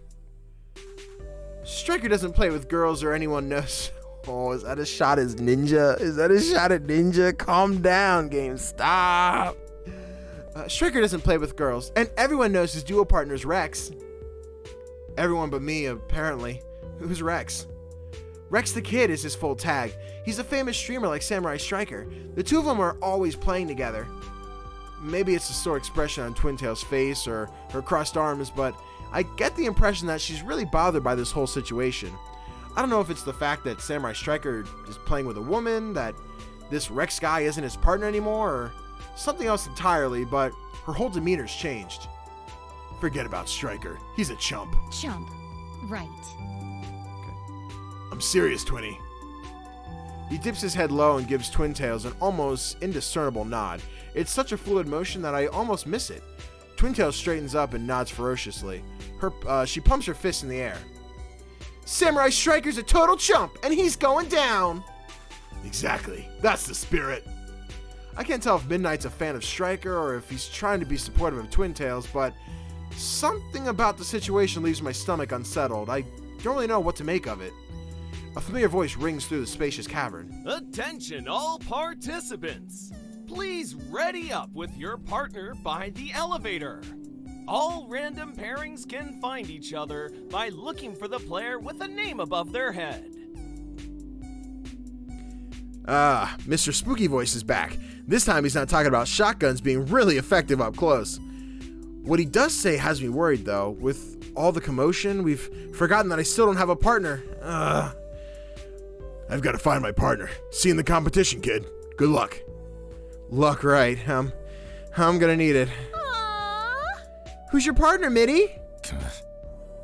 Striker doesn't play with girls or anyone knows. Oh, is that a shot at Ninja? Is that a shot at Ninja? Calm down, game. Stop. Striker doesn't play with girls, and everyone knows his duo partner's Rex. Everyone but me, apparently. Who's Rex? Rex the Kid is his full tag. He's a famous streamer like Samurai Striker. The two of them are always playing together. Maybe it's the sore expression on Twintail's face or her crossed arms, but I get the impression that she's really bothered by this whole situation. I don't know if it's the fact that Samurai Striker is playing with a woman, that this Rex guy isn't his partner anymore, or something else entirely, but her whole demeanor's changed. Forget about Striker. He's a chump. Chump. Right. I'm serious, Twinny. He dips his head low and gives Twintails an almost indiscernible nod. It's such a fluid motion that I almost miss it. Twintails straightens up and nods ferociously. She pumps her fist in the air. Samurai Striker's a total chump, and he's going down! Exactly. That's the spirit. I can't tell if Midnight's a fan of Striker or if he's trying to be supportive of Twintails, but something about the situation leaves my stomach unsettled. I don't really know what to make of it. A familiar voice rings through the spacious cavern. Attention all participants! Please ready up with your partner by the elevator. All random pairings can find each other by looking for the player with a name above their head. Mr. Spooky Voice is back. This time he's not talking about shotguns being really effective up close. What he does say has me worried, though. With all the commotion, we've forgotten that I still don't have a partner. I've got to find my partner. See you in the competition, kid. Good luck. Luck, right. I'm gonna need it. Aww. Who's your partner, Mitty?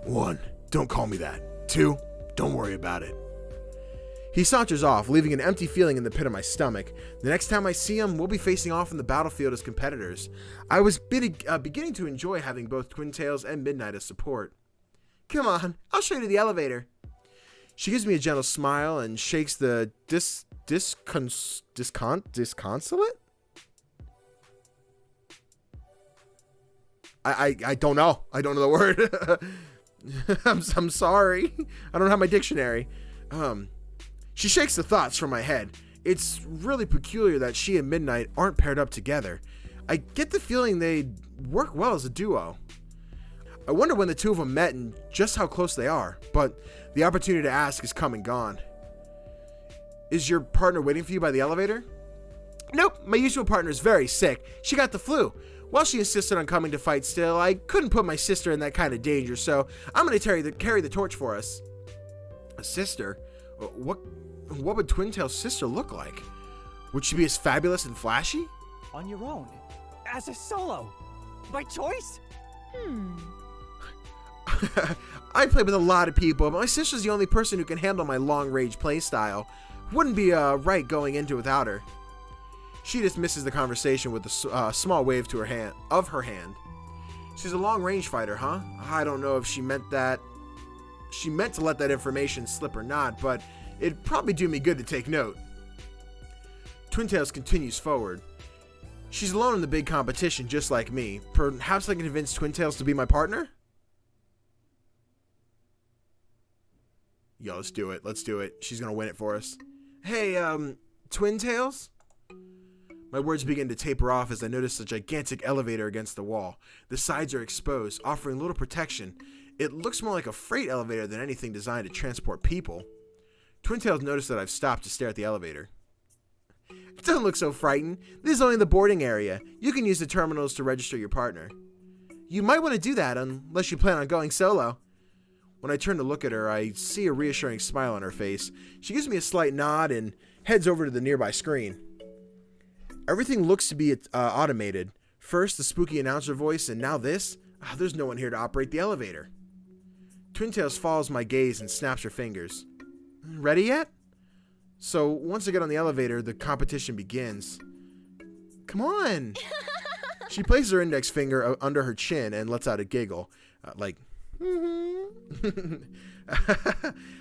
1, don't call me that. 2, don't worry about it. He saunters off, leaving an empty feeling in the pit of my stomach. The next time I see him, we'll be facing off in the battlefield as competitors. I was beginning to enjoy having both Twintails and Midnight as support. Come on, I'll show you to the elevator. She gives me a gentle smile and shakes the disconsolate? I don't know. I don't know the word. I'm sorry. I don't have my dictionary. She shakes the thoughts from my head. It's really peculiar that she and Midnight aren't paired up together. I get the feeling they'd work well as a duo. I wonder when the two of them met and just how close they are, but the opportunity to ask is come and gone. Is your partner waiting for you by the elevator? Nope, my usual partner is very sick. She got the flu. While she insisted on coming to fight still, I couldn't put my sister in that kind of danger, so I'm going to carry the torch for us. A sister? What would Twintail's sister look like? Would she be as fabulous and flashy? On your own. As a solo. By choice? I play with a lot of people, but my sister's the only person who can handle my long-range playstyle. Wouldn't be right going into without her. She dismisses the conversation with a small wave to her hand. She's a long-range fighter, huh? I don't know if she meant that. She meant to let that information slip or not, but it'd probably do me good to take note. Twintails continues forward. She's alone in the big competition, just like me. Perhaps I can convince Twintails to be my partner? Yo, let's do it. Let's do it. She's gonna win it for us. Hey, Twintails? My words begin to taper off as I notice a gigantic elevator against the wall. The sides are exposed, offering little protection. It looks more like a freight elevator than anything designed to transport people. Twintails notice that I've stopped to stare at the elevator. Don't look so frightened. This is only the boarding area. You can use the terminals to register your partner. You might want to do that unless you plan on going solo. When I turn to look at her, I see a reassuring smile on her face. She gives me a slight nod and heads over to the nearby screen. Everything looks to be automated. First, the spooky announcer voice, and now this. There's no one here to operate the elevator. Twintails follows my gaze and snaps her fingers. Ready yet? So, once I get on the elevator, the competition begins. Come on! She places her index finger under her chin and lets out a giggle.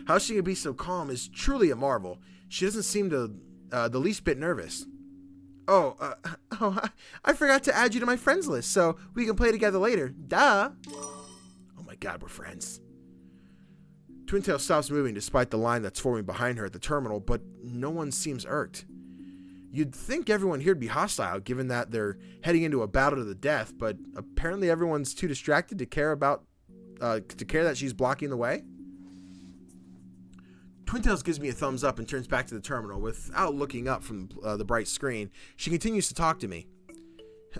How she can be so calm is truly a marvel. She doesn't seem to the least bit nervous. I forgot to add you to my friends list so we can play together later. Duh. Oh my god, we're friends. Twintail stops moving despite the line that's forming behind her at the terminal, but no one seems irked. You'd think everyone here would be hostile, given that they're heading into a battle to the death, but apparently everyone's too distracted to care that she's blocking the way. Twintails gives me a thumbs up and turns back to the terminal. Without looking up from the bright screen, she continues to talk to me.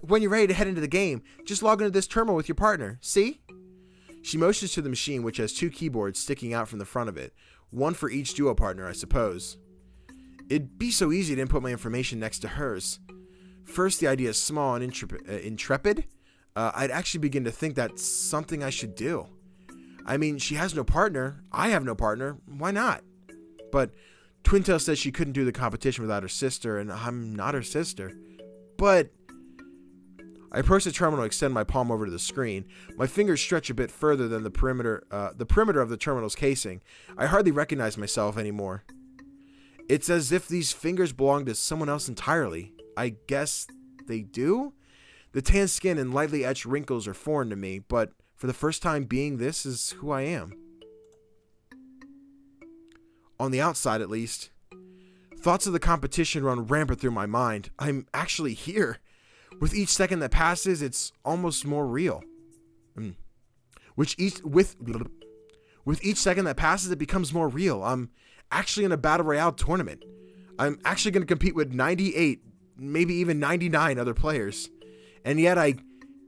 When you're ready to head into the game, just log into this terminal with your partner. See? She motions to the machine, which has 2 keyboards sticking out from the front of it. One for each duo partner, I suppose. It'd be so easy to input my information next to hers. First, the idea is small and intrepid. I'd actually begin to think that's something I should do. I mean, she has no partner. I have no partner. Why not? But Twintail says she couldn't do the competition without her sister, and I'm not her sister. But I approach the terminal and extend my palm over to the screen. My fingers stretch a bit further than the perimeter of the terminal's casing. I hardly recognize myself anymore. It's as if these fingers belong to someone else entirely. I guess they do? The tan skin and lightly etched wrinkles are foreign to me, but for the first time being, this is who I am. On the outside, at least. Thoughts of the competition run rampant through my mind. I'm actually here. With each second that passes, it's almost more real. With each second that passes, it becomes more real. I'm actually in a Battle Royale tournament. I'm actually going to compete with 98, maybe even 99 other players. And yet I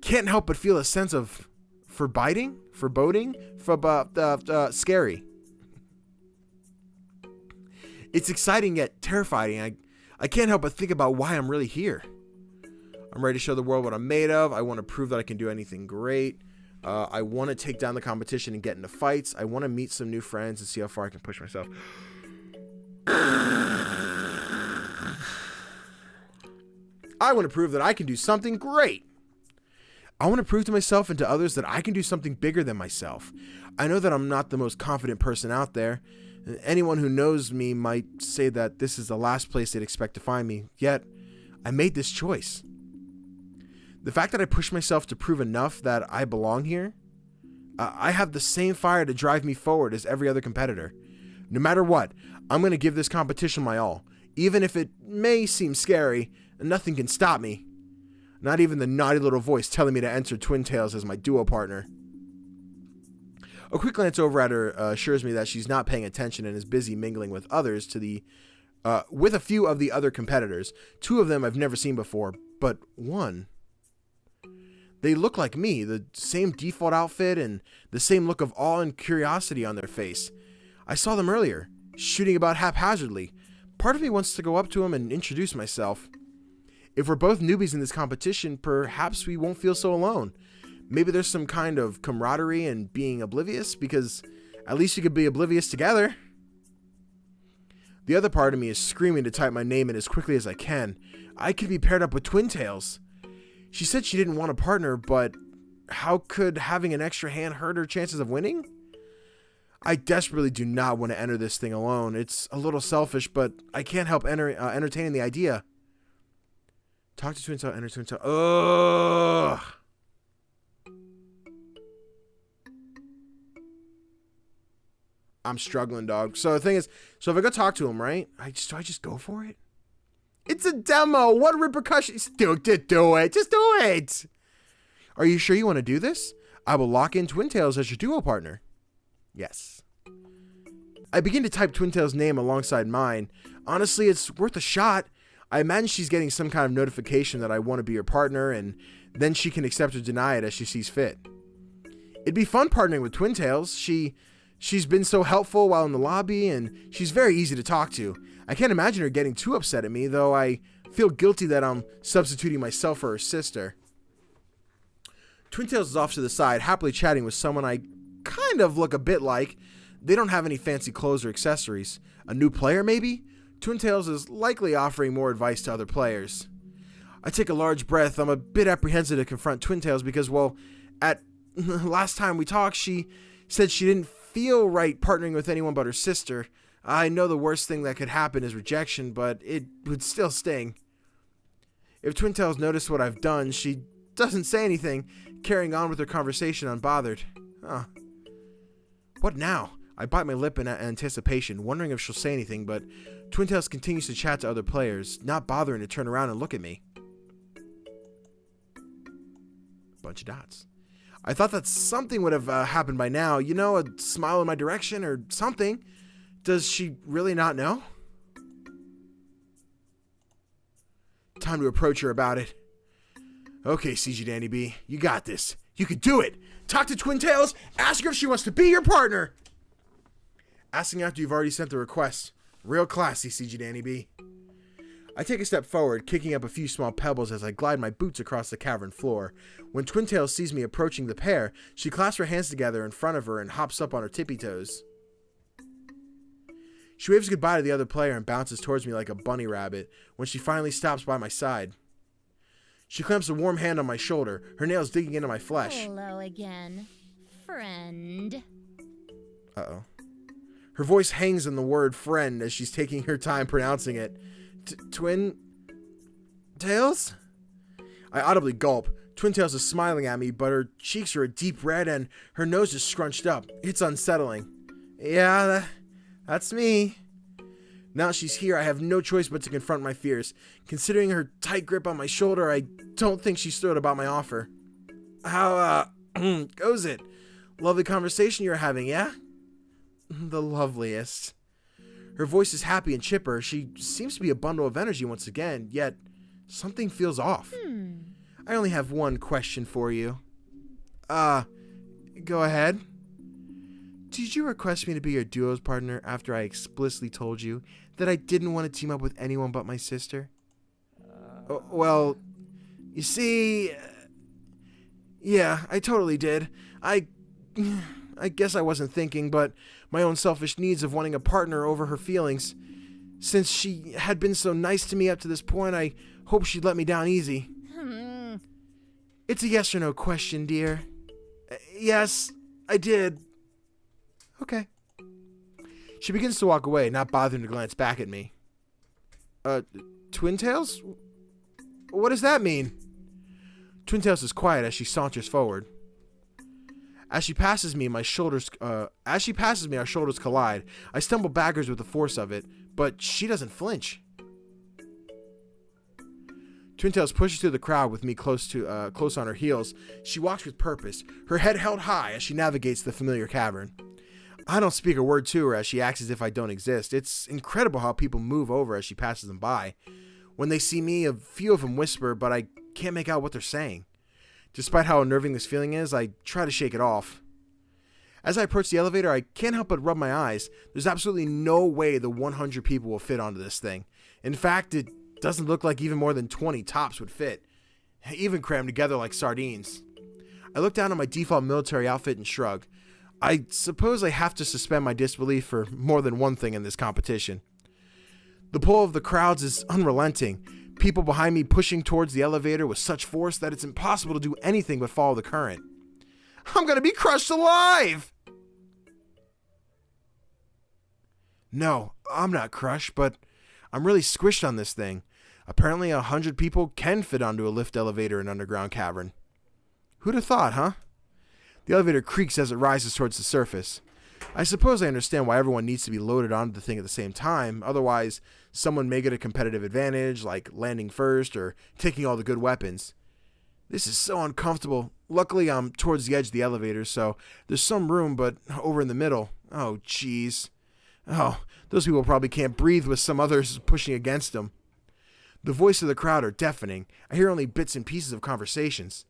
can't help but feel a sense of foreboding, scary. It's exciting yet terrifying. I can't help but think about why I'm really here. I'm ready to show the world what I'm made of. I want to prove that I can do anything great. I want to take down the competition and get into fights. I want to meet some new friends and see how far I can push myself. I want to prove that I can do something great. I want to prove to myself and to others that I can do something bigger than myself. I know that I'm not the most confident person out there. Anyone who knows me might say that this is the last place they'd expect to find me. Yet, I made this choice. The fact that I pushed myself to prove enough that I belong here, I have the same fire to drive me forward as every other competitor. No matter what, I'm going to give this competition my all. Even if it may seem scary, nothing can stop me. Not even the naughty little voice telling me to enter Twintails as my duo partner. A quick glance over at her assures me that she's not paying attention and is busy mingling with others with a few of the other competitors. 2 of them I've never seen before, but one. They look like me, the same default outfit and the same look of awe and curiosity on their face. I saw them earlier, shooting about haphazardly. Part of me wants to go up to them and introduce myself. If we're both newbies in this competition, perhaps we won't feel so alone. Maybe there's some kind of camaraderie in being oblivious, because at least we could be oblivious together. The other part of me is screaming to type my name in as quickly as I can. I could be paired up with Twintails. She said she didn't want a partner, but how could having an extra hand hurt her chances of winning? I desperately do not want to enter this thing alone. It's a little selfish, but I can't help entertaining the idea. Talk to Twintail, enter Twintail. Ugh. I'm struggling, dog. So the thing is, if I go talk to him, right? Do I just go for it? It's a demo. What repercussions? Do it. Just do it. Are you sure you want to do this? I will lock in Twintails as your duo partner. Yes. I begin to type Twintails' name alongside mine. Honestly, it's worth a shot. I imagine she's getting some kind of notification that I want to be her partner, and then she can accept or deny it as she sees fit. It'd be fun partnering with Twintails. She's been so helpful while in the lobby, and she's very easy to talk to. I can't imagine her getting too upset at me, though I feel guilty that I'm substituting myself for her sister. Twintails is off to the side, happily chatting with someone I kind of look a bit like. They don't have any fancy clothes or accessories. A new player, maybe? Twintails is likely offering more advice to other players. I take a large breath. I'm a bit apprehensive to confront Twintails because, well, at last time we talked, she said she didn't feel right partnering with anyone but her sister. I know the worst thing that could happen is rejection, but it would still sting. If Twin Tails noticed what I've done, she doesn't say anything, carrying on with her conversation unbothered. Huh. What now? I bite my lip in anticipation, wondering if she'll say anything, but Twin Tails continues to chat to other players, not bothering to turn around and look at me. Bunch of dots. I thought that something would have happened by now, you know, a smile in my direction or something. Does she really not know? Time to approach her about it. Okay, CGDannyB, you got this. You can do it. Talk to Twin Tails, ask her if she wants to be your partner. Asking after you've already sent the request. Real classy, CGDannyB. I take a step forward, kicking up a few small pebbles as I glide my boots across the cavern floor. When Twin Tails sees me approaching the pair, she clasps her hands together in front of her and hops up on her tippy toes. She waves goodbye to the other player and bounces towards me like a bunny rabbit when she finally stops by my side. She clamps a warm hand on my shoulder, her nails digging into my flesh. Hello again, friend. Uh-oh. Her voice hangs on the word friend as she's taking her time pronouncing it. Twin Tails? I audibly gulp. Twin Tails is smiling at me, but her cheeks are a deep red and her nose is scrunched up. It's unsettling. Yeah, that's me. Now she's here, I have no choice but to confront my fears. Considering her tight grip on my shoulder, I don't think she's thrilled about my offer. How, goes it? Lovely conversation you're having, yeah? The loveliest. Her voice is happy and chipper. She seems to be a bundle of energy once again, yet something feels off. I only have one question for you. Go ahead. Did you request me to be your duos partner after I explicitly told you that I didn't want to team up with anyone but my sister? Well, you see... yeah, I totally did. I guess I wasn't thinking, but my own selfish needs of wanting a partner over her feelings. Since she had been so nice to me up to this point, I hope she'd let me down easy. It's a yes or no question, dear. Yes, I did. Okay. She begins to walk away, not bothering to glance back at me. Twin Tails? What does that mean? Twin Tails is quiet as she saunters forward. As she passes me, our shoulders collide. I stumble backwards with the force of it, but she doesn't flinch. Twin Tails pushes through the crowd with me close on her heels. She walks with purpose, her head held high as she navigates the familiar cavern. I don't speak a word to her as she acts as if I don't exist. It's incredible how people move over as she passes them by. When they see me, a few of them whisper, but I can't make out what they're saying. Despite how unnerving this feeling is, I try to shake it off. As I approach the elevator, I can't help but rub my eyes. There's absolutely no way the 100 people will fit onto this thing. In fact, it doesn't look like even more than 20 tops would fit, even crammed together like sardines. I look down at my default military outfit and shrug. I suppose I have to suspend my disbelief for more than one thing in this competition. The pull of the crowds is unrelenting. People behind me pushing towards the elevator with such force that it's impossible to do anything but follow the current. I'm gonna be crushed alive! No, I'm not crushed, but I'm really squished on this thing. Apparently 100 people can fit onto a lift elevator in an underground cavern. Who'd have thought, huh? The elevator creaks as it rises towards the surface. I suppose I understand why everyone needs to be loaded onto the thing at the same time, otherwise someone may get a competitive advantage, like landing first or taking all the good weapons. This is so uncomfortable. Luckily, I'm towards the edge of the elevator, so there's some room, but over in the middle. Oh, jeez. Oh, those people probably can't breathe with some others pushing against them. The voices of the crowd are deafening. I hear only bits and pieces of conversations.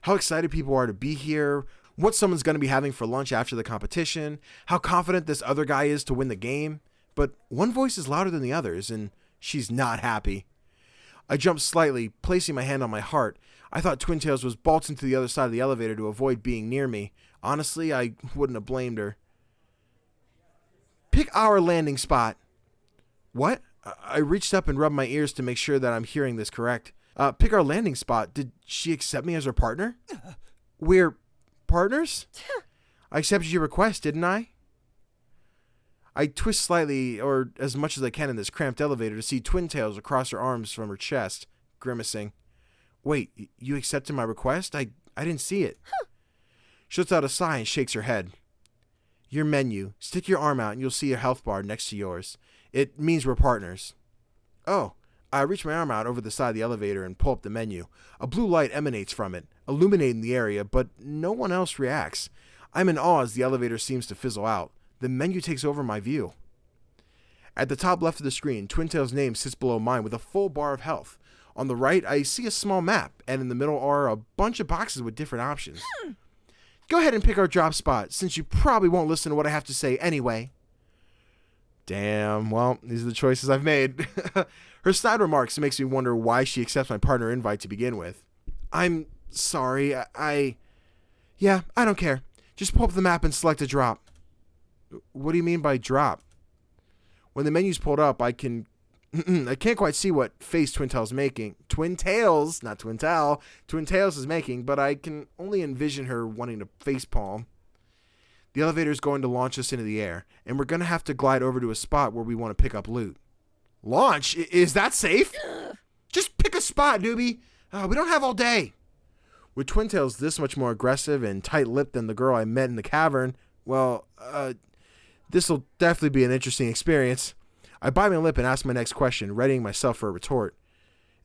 How excited people are to be here, what someone's going to be having for lunch after the competition, how confident this other guy is to win the game. But one voice is louder than the others, and she's not happy. I jump slightly, placing my hand on my heart. I thought Twin Tails was bolting to the other side of the elevator to avoid being near me. Honestly, I wouldn't have blamed her. Pick our landing spot. What? I reached up and rubbed my ears to make sure that I'm hearing this correct. Pick our landing spot. Did she accept me as her partner? We're partners? I accepted your request, didn't I? I twist slightly, or as much as I can in this cramped elevator, to see Twin Tails across her arms from her chest, grimacing. Wait, you accepted my request? I didn't see it. She lets out a sigh and shakes her head. Your menu. Stick your arm out and you'll see a health bar next to yours. It means we're partners. Oh, I reach my arm out over the side of the elevator and pull up the menu. A blue light emanates from it, illuminating the area, but no one else reacts. I'm in awe as the elevator seems to fizzle out. The menu takes over my view. At the top left of the screen, Twin Tails' name sits below mine with a full bar of health. On the right, I see a small map, and in the middle are a bunch of boxes with different options. Go ahead and pick our drop spot, since you probably won't listen to what I have to say anyway. Damn, well, these are the choices I've made. Her side remarks makes me wonder why she accepts my partner invite to begin with. I'm sorry, Yeah, I don't care. Just pull up the map and select a drop. What do you mean by drop? When the menu's pulled up, I can't quite see what face Twin Tails making. Twin Tails, not Twin Tail. Twin Tails is making, but I can only envision her wanting to facepalm. The elevator is going to launch us into the air, and we're going to have to glide over to a spot where we want to pick up loot. Launch? Is that safe? Just pick a spot, newbie. We don't have all day. With Twin Tails this much more aggressive and tight-lipped than the girl I met in the cavern, well, this'll definitely be an interesting experience. I bite my lip and ask my next question, readying myself for a retort.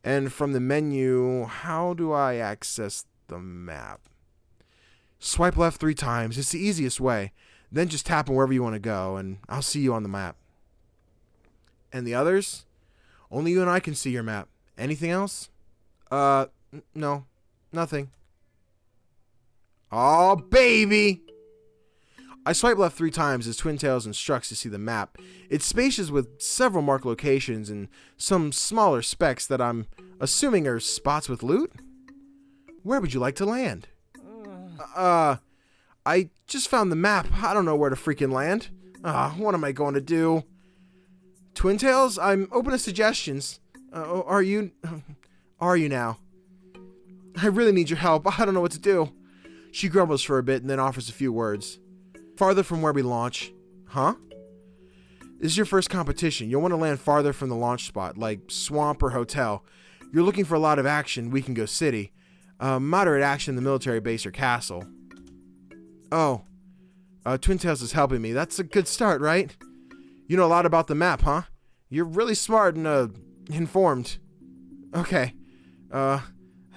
And from the menu, how do I access the map? Swipe left 3 times. It's the easiest way. Then just tap on wherever you want to go, and I'll see you on the map. And the others? Only you and I can see your map. Anything else? No. Nothing. Oh, baby! I swipe left 3 times as Twin Tails instructs to see the map. It's spacious with several marked locations and some smaller specks that I'm assuming are spots with loot? Where would you like to land? I just found the map. I don't know where to freaking land. What am I going to do? Twin Tails, I'm open to suggestions. Are you now? I really need your help. I don't know what to do. She grumbles for a bit and then offers a few words. Farther from where we launch. Huh? This is your first competition. You'll want to land farther from the launch spot, like swamp or hotel. You're looking for a lot of action, we can go city. Moderate action in the military base or castle. Oh. Twin Tails is helping me. That's a good start, right? You know a lot about the map, huh? You're really smart and, informed. Okay. That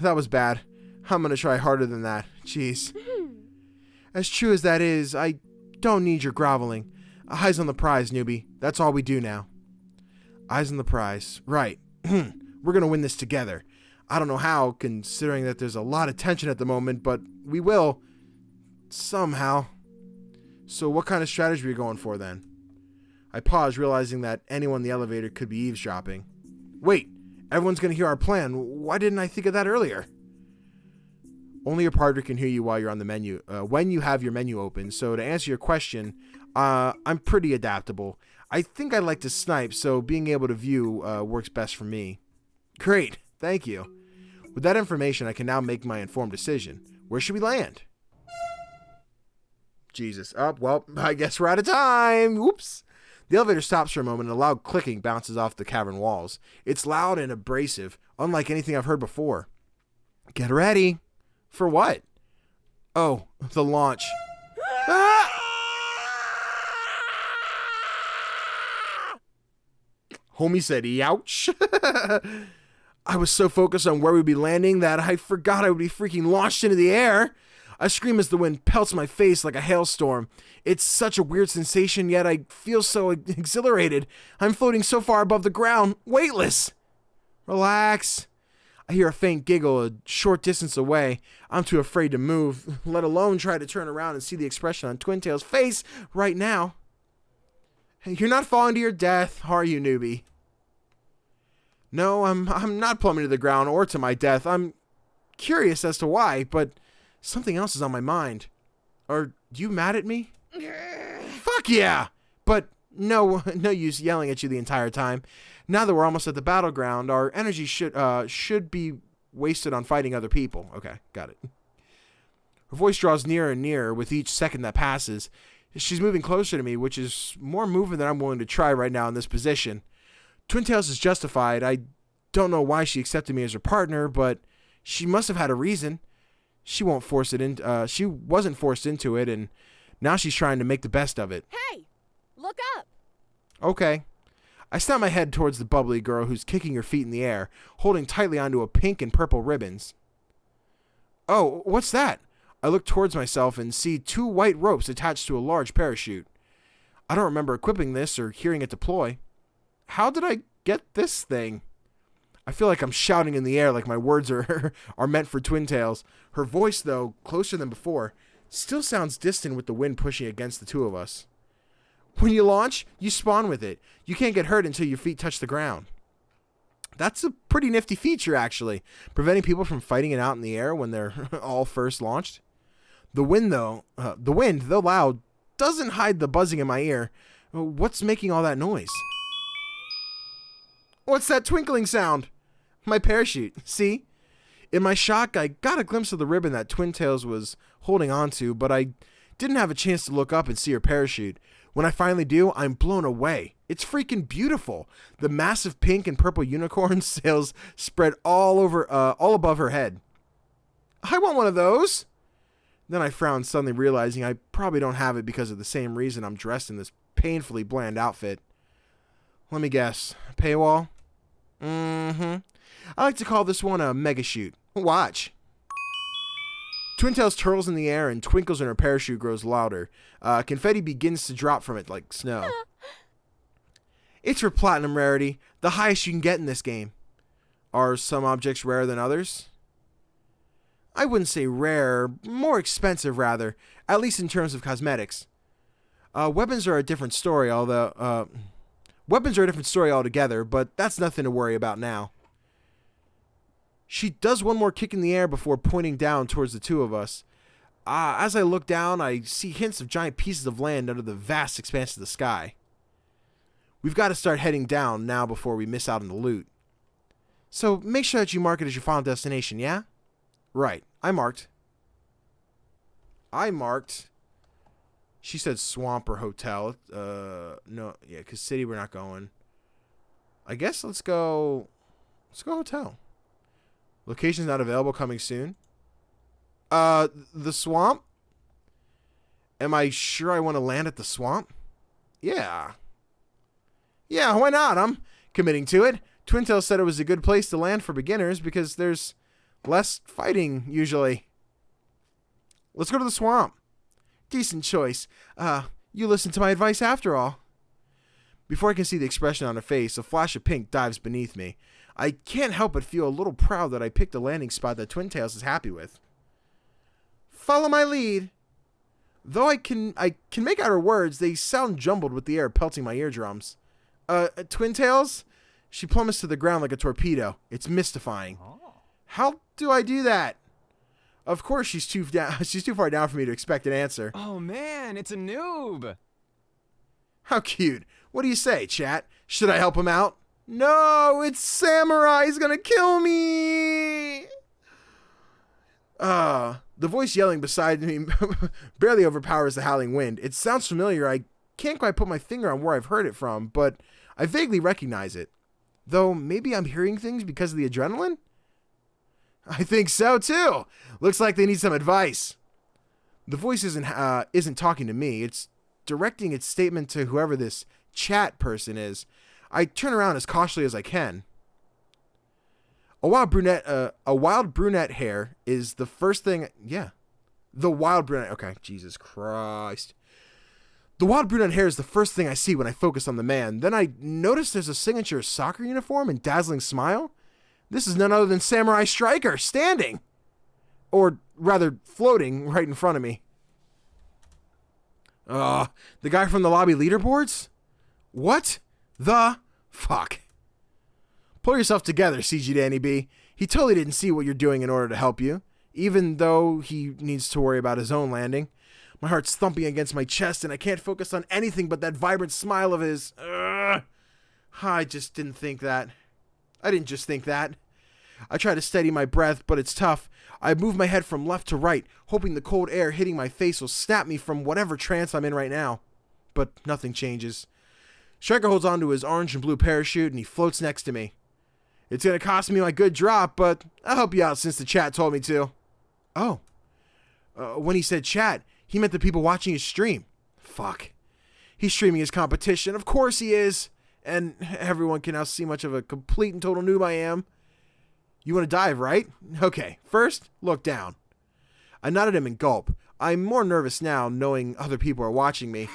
was bad. I'm gonna try harder than that. Jeez. As true as that is, I don't need your groveling. Eyes on the prize, newbie. That's all we do now. Eyes on the prize. Right. We're gonna win this together. I don't know how, considering that there's a lot of tension at the moment, but we will. Somehow. So what kind of strategy are we going for then? I pause, realizing that anyone in the elevator could be eavesdropping. Wait, everyone's gonna hear our plan. Why didn't I think of that earlier? Only your partner can hear you while you're on the menu, when you have your menu open. So to answer your question, I'm pretty adaptable. I think I like to snipe, so being able to view works best for me. Great, thank you. With that information, I can now make my informed decision. Where should we land? Jesus. Oh, well, I guess we're out of time. Oops. The elevator stops for a moment and a loud clicking bounces off the cavern walls. It's loud and abrasive, unlike anything I've heard before. Get ready. For what? Oh, the launch. Ah! Homie said, ouch. I was so focused on where we'd be landing that I forgot I would be freaking launched into the air. I scream as the wind pelts my face like a hailstorm. It's such a weird sensation, yet I feel so exhilarated. I'm floating so far above the ground, weightless. Relax. I hear a faint giggle a short distance away. I'm too afraid to move, let alone try to turn around and see the expression on Twin Tails' face right now. Hey, you're not falling to your death, are you, newbie? No, I'm not plummeting to the ground or to my death. I'm curious as to why, but something else is on my mind. Are you mad at me? Fuck yeah! But no use yelling at you the entire time. Now that we're almost at the battleground, our energy should be wasted on fighting other people. Okay, got it. Her voice draws nearer and nearer with each second that passes. She's moving closer to me, which is more movement than I'm willing to try right now in this position. Twin Tails is justified. I don't know why she accepted me as her partner, but she must have had a reason. She wasn't forced into it, and now she's trying to make the best of it. Hey, look up. Okay. I snap my head towards the bubbly girl who's kicking her feet in the air, holding tightly onto a pink and purple ribbons. Oh, what's that? I look towards myself and see 2 white ropes attached to a large parachute. I don't remember equipping this or hearing it deploy. How did I get this thing? I feel like I'm shouting in the air like my words are meant for Twin Tails. Her voice, though, closer than before, still sounds distant with the wind pushing against the two of us. When you launch, you spawn with it. You can't get hurt until your feet touch the ground. That's a pretty nifty feature, actually, preventing people from fighting it out in the air when they're all first launched. The wind, though loud, doesn't hide the buzzing in my ear. What's making all that noise? What's that twinkling sound? My parachute. See? In my shock, I got a glimpse of the ribbon that Twin Tails was holding onto, but I didn't have a chance to look up and see her parachute. When I finally do, I'm blown away. It's freaking beautiful. The massive pink and purple unicorn sails spread all above her head. I want one of those. Then I frowned, suddenly realizing I probably don't have it because of the same reason I'm dressed in this painfully bland outfit. Let me guess. Paywall? I like to call this one a mega shoot. Watch. Twin Tails twirls in the air and twinkles in her parachute grows louder. Confetti begins to drop from it like snow. It's for platinum rarity, the highest you can get in this game. Are some objects rarer than others? I wouldn't say rare, more expensive rather, at least in terms of cosmetics. Weapons are a different story, altogether, but that's nothing to worry about now. She does one more kick in the air before pointing down towards the two of us. As I look down, I see hints of giant pieces of land under the vast expanse of the sky. We've got to start heading down now before we miss out on the loot. So make sure that you mark it as your final destination, yeah? Right, I marked. She said swamp or hotel. No, yeah, because city we're not going. I guess let's go hotel. Location's not available, coming soon. The swamp? Am I sure I want to land at the swamp? Yeah. Yeah, why not? I'm committing to it. Twin Tails said it was a good place to land for beginners because there's less fighting, usually. Let's go to the swamp. Decent choice. You listened to my advice after all. Before I can see the expression on her face, a flash of pink dives beneath me. I can't help but feel a little proud that I picked a landing spot that Twin Tails is happy with. Follow my lead. Though I can make out her words, they sound jumbled with the air pelting my eardrums. Twin Tails? She plummets to the ground like a torpedo. It's mystifying. How do I do that? Of course, she's too far down for me to expect an answer. Oh man, it's a noob. How cute. What do you say, chat? Should I help him out? No, it's Samurai. He's gonna kill me. The voice yelling beside me barely overpowers the howling wind. It sounds familiar. I can't quite put my finger on where I've heard it from, but I vaguely recognize it. Though maybe I'm hearing things because of the adrenaline? I think so too. Looks like they need some advice. The voice isn't talking to me. It's directing its statement to whoever this chat person is. I turn around as cautiously as I can. A wild brunette hair is the first thing. Yeah, the wild brunette. Okay, Jesus Christ. The wild brunette hair is the first thing I see when I focus on the man. Then I notice there's a signature soccer uniform and dazzling smile. This is none other than Samurai Striker, standing. Or rather, floating right in front of me. The guy from the lobby leaderboards? What the fuck? Pull yourself together, CGDannyB. He totally didn't see what you're doing in order to help you, even though he needs to worry about his own landing. My heart's thumping against my chest, and I can't focus on anything but that vibrant smile of his. I just didn't think that. I didn't just think that. I try to steady my breath, but it's tough. I move my head from left to right, hoping the cold air hitting my face will snap me from whatever trance I'm in right now. But nothing changes. Striker holds onto his orange and blue parachute and he floats next to me. It's going to cost me my good drop, but I'll help you out since the chat told me to. Oh. When he said chat, he meant the people watching his stream. Fuck. He's streaming his competition. Of course he is. And everyone can now see much of a complete and total noob I am. You want to dive, right? Okay, first, look down. I nodded him and gulp. I'm more nervous now knowing other people are watching me.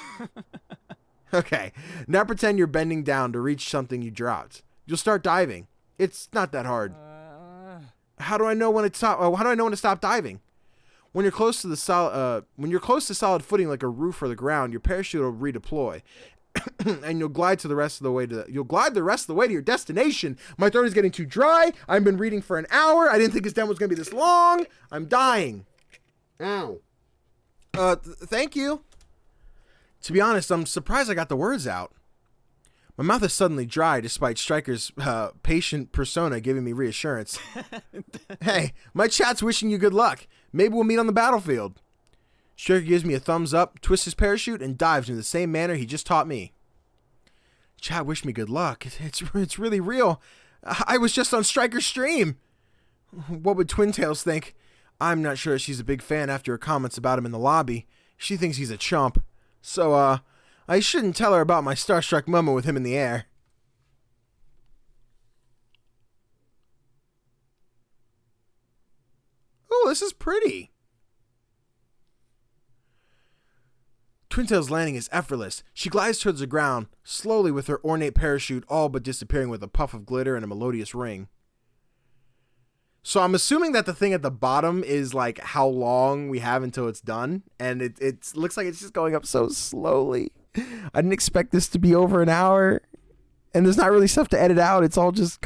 Okay, now pretend you're bending down to reach something you dropped. You'll start diving. It's not that hard. How do I know when to stop? How do I know when to stop diving? When you're close to solid footing like a roof or the ground, your parachute will redeploy, and you'll glide the rest of the way to your destination. My throat is getting too dry. I've been reading for an hour. I didn't think this demo was gonna be this long. I'm dying. Ow. Thank you. To be honest, I'm surprised I got the words out. My mouth is suddenly dry despite Striker's patient persona giving me reassurance. Hey, my chat's wishing you good luck. Maybe we'll meet on the battlefield. Striker gives me a thumbs up, twists his parachute, and dives in the same manner he just taught me. Chat wished me good luck. It's really real. I was just on Striker's stream. What would Twin Tails think? I'm not sure she's a big fan after her comments about him in the lobby. She thinks he's a chump. So, I shouldn't tell her about my starstruck moment with him in the air. Oh, this is pretty. Twin Tails' landing is effortless. She glides towards the ground, slowly with her ornate parachute all but disappearing with a puff of glitter and a melodious ring. So I'm assuming that the thing at the bottom is like how long we have until it's done, and it looks like it's just going up so slowly. I didn't expect this to be over an hour, and there's not really stuff to edit out. It's all just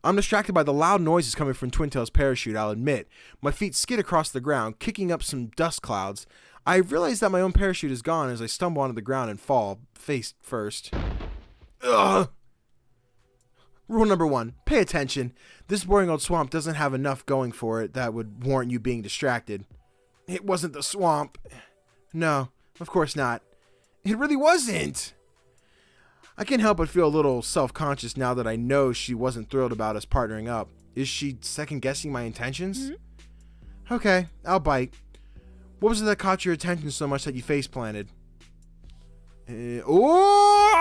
I'm distracted by the loud noises coming from Twin Tails' parachute, I'll admit. My feet skid across the ground, kicking up some dust clouds. I realize that my own parachute is gone as I stumble onto the ground and fall, face first. Ugh. Rule number 1, pay attention. This boring old swamp doesn't have enough going for it that would warrant you being distracted. It wasn't the swamp. No, of course not. It really wasn't. I can't help but feel a little self-conscious now that I know she wasn't thrilled about us partnering up. Is she second-guessing my intentions? Mm-hmm. Okay, I'll bite. What was it that caught your attention so much that you face-planted? Oh!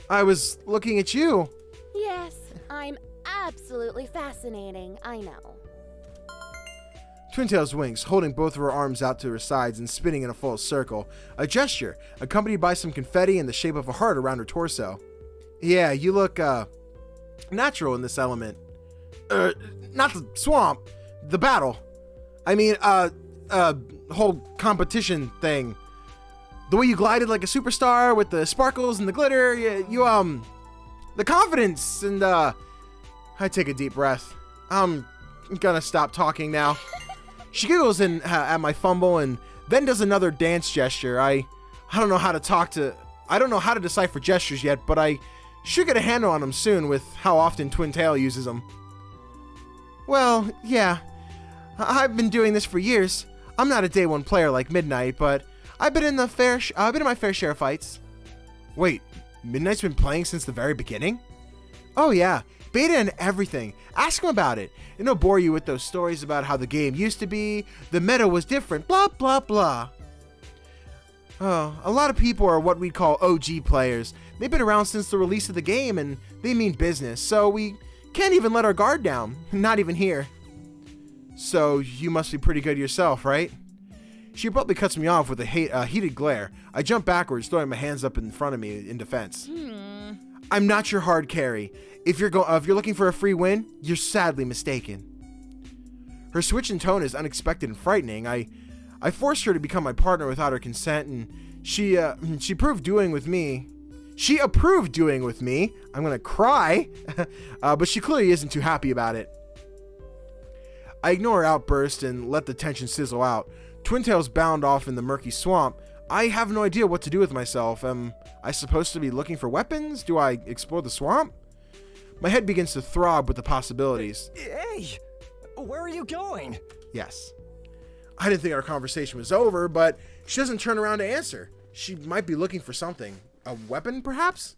I was looking at you. Yes, I'm absolutely fascinating, I know. Twin Tails winks, holding both of her arms out to her sides and spinning in a full circle. A gesture, accompanied by some confetti in the shape of a heart around her torso. Yeah, you look, natural in this element. Not the swamp. The battle. I mean, whole competition thing. The way you glided like a superstar with the sparkles and the glitter, the confidence, and, I take a deep breath. I'm gonna stop talking now. She giggles at my fumble and then does another dance gesture. I don't know how to decipher gestures yet, but I should get a handle on them soon with how often Twin Tail uses them. Well, yeah. I've been doing this for years. I'm not a day one player like Midnight, but I've been in my fair share of fights. Wait, Midnight's been playing since the very beginning? Oh yeah, beta and everything. Ask him about it. And he'll bore you with those stories about how the game used to be, the meta was different, blah blah blah. Oh, a lot of people are what we'd call OG players. They've been around since the release of the game and they mean business, so we can't even let our guard down. Not even here. So you must be pretty good yourself, right? She abruptly cuts me off with a heated glare. I jump backwards, throwing my hands up in front of me in defense. I'm not your hard carry. If you're looking for a free win, you're sadly mistaken. Her switch in tone is unexpected and frightening. I forced her to become my partner without her consent, and she approved doing with me. She approved doing with me. I'm gonna cry, but she clearly isn't too happy about it. I ignore her outburst and let the tension sizzle out. Twin Tails bound off in the murky swamp. I have no idea what to do with myself. Am I supposed to be looking for weapons? Do I explore the swamp? My head begins to throb with the possibilities. Hey, where are you going? Yes. I didn't think our conversation was over, but she doesn't turn around to answer. She might be looking for something. A weapon, perhaps?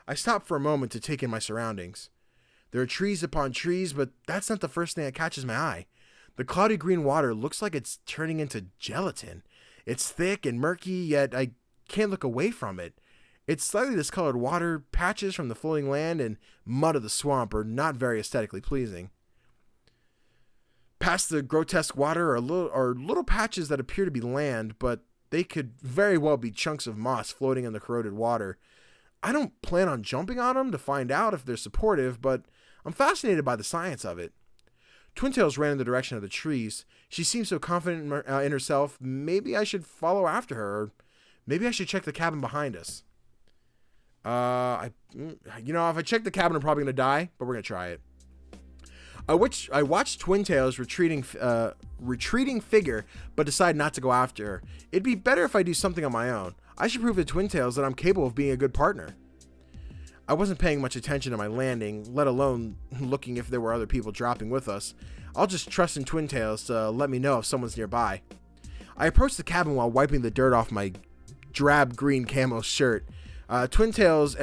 I stop for a moment to take in my surroundings. There are trees upon trees, but that's not the first thing that catches my eye. The cloudy green water looks like it's turning into gelatin. It's thick and murky, yet I can't look away from it. It's slightly discolored water, patches from the floating land, and mud of the swamp are not very aesthetically pleasing. Past the grotesque water are little patches that appear to be land, but they could very well be chunks of moss floating in the corroded water. I don't plan on jumping on them to find out if they're supportive, but I'm fascinated by the science of it. Twintails ran in the direction of the trees. She seemed so confident in herself. Maybe I should follow after her, or maybe I should check the cabin behind us. If I check the cabin, I'm probably going to die, but we're going to try it. I watched Twintails' retreating figure, but decide not to go after her. It'd be better if I do something on my own. I should prove to Twintails that I'm capable of being a good partner. I wasn't paying much attention to my landing, let alone looking if there were other people dropping with us. I'll just trust in Twintails to let me know if someone's nearby. I approached the cabin while wiping the dirt off my drab green camo shirt. Twintails'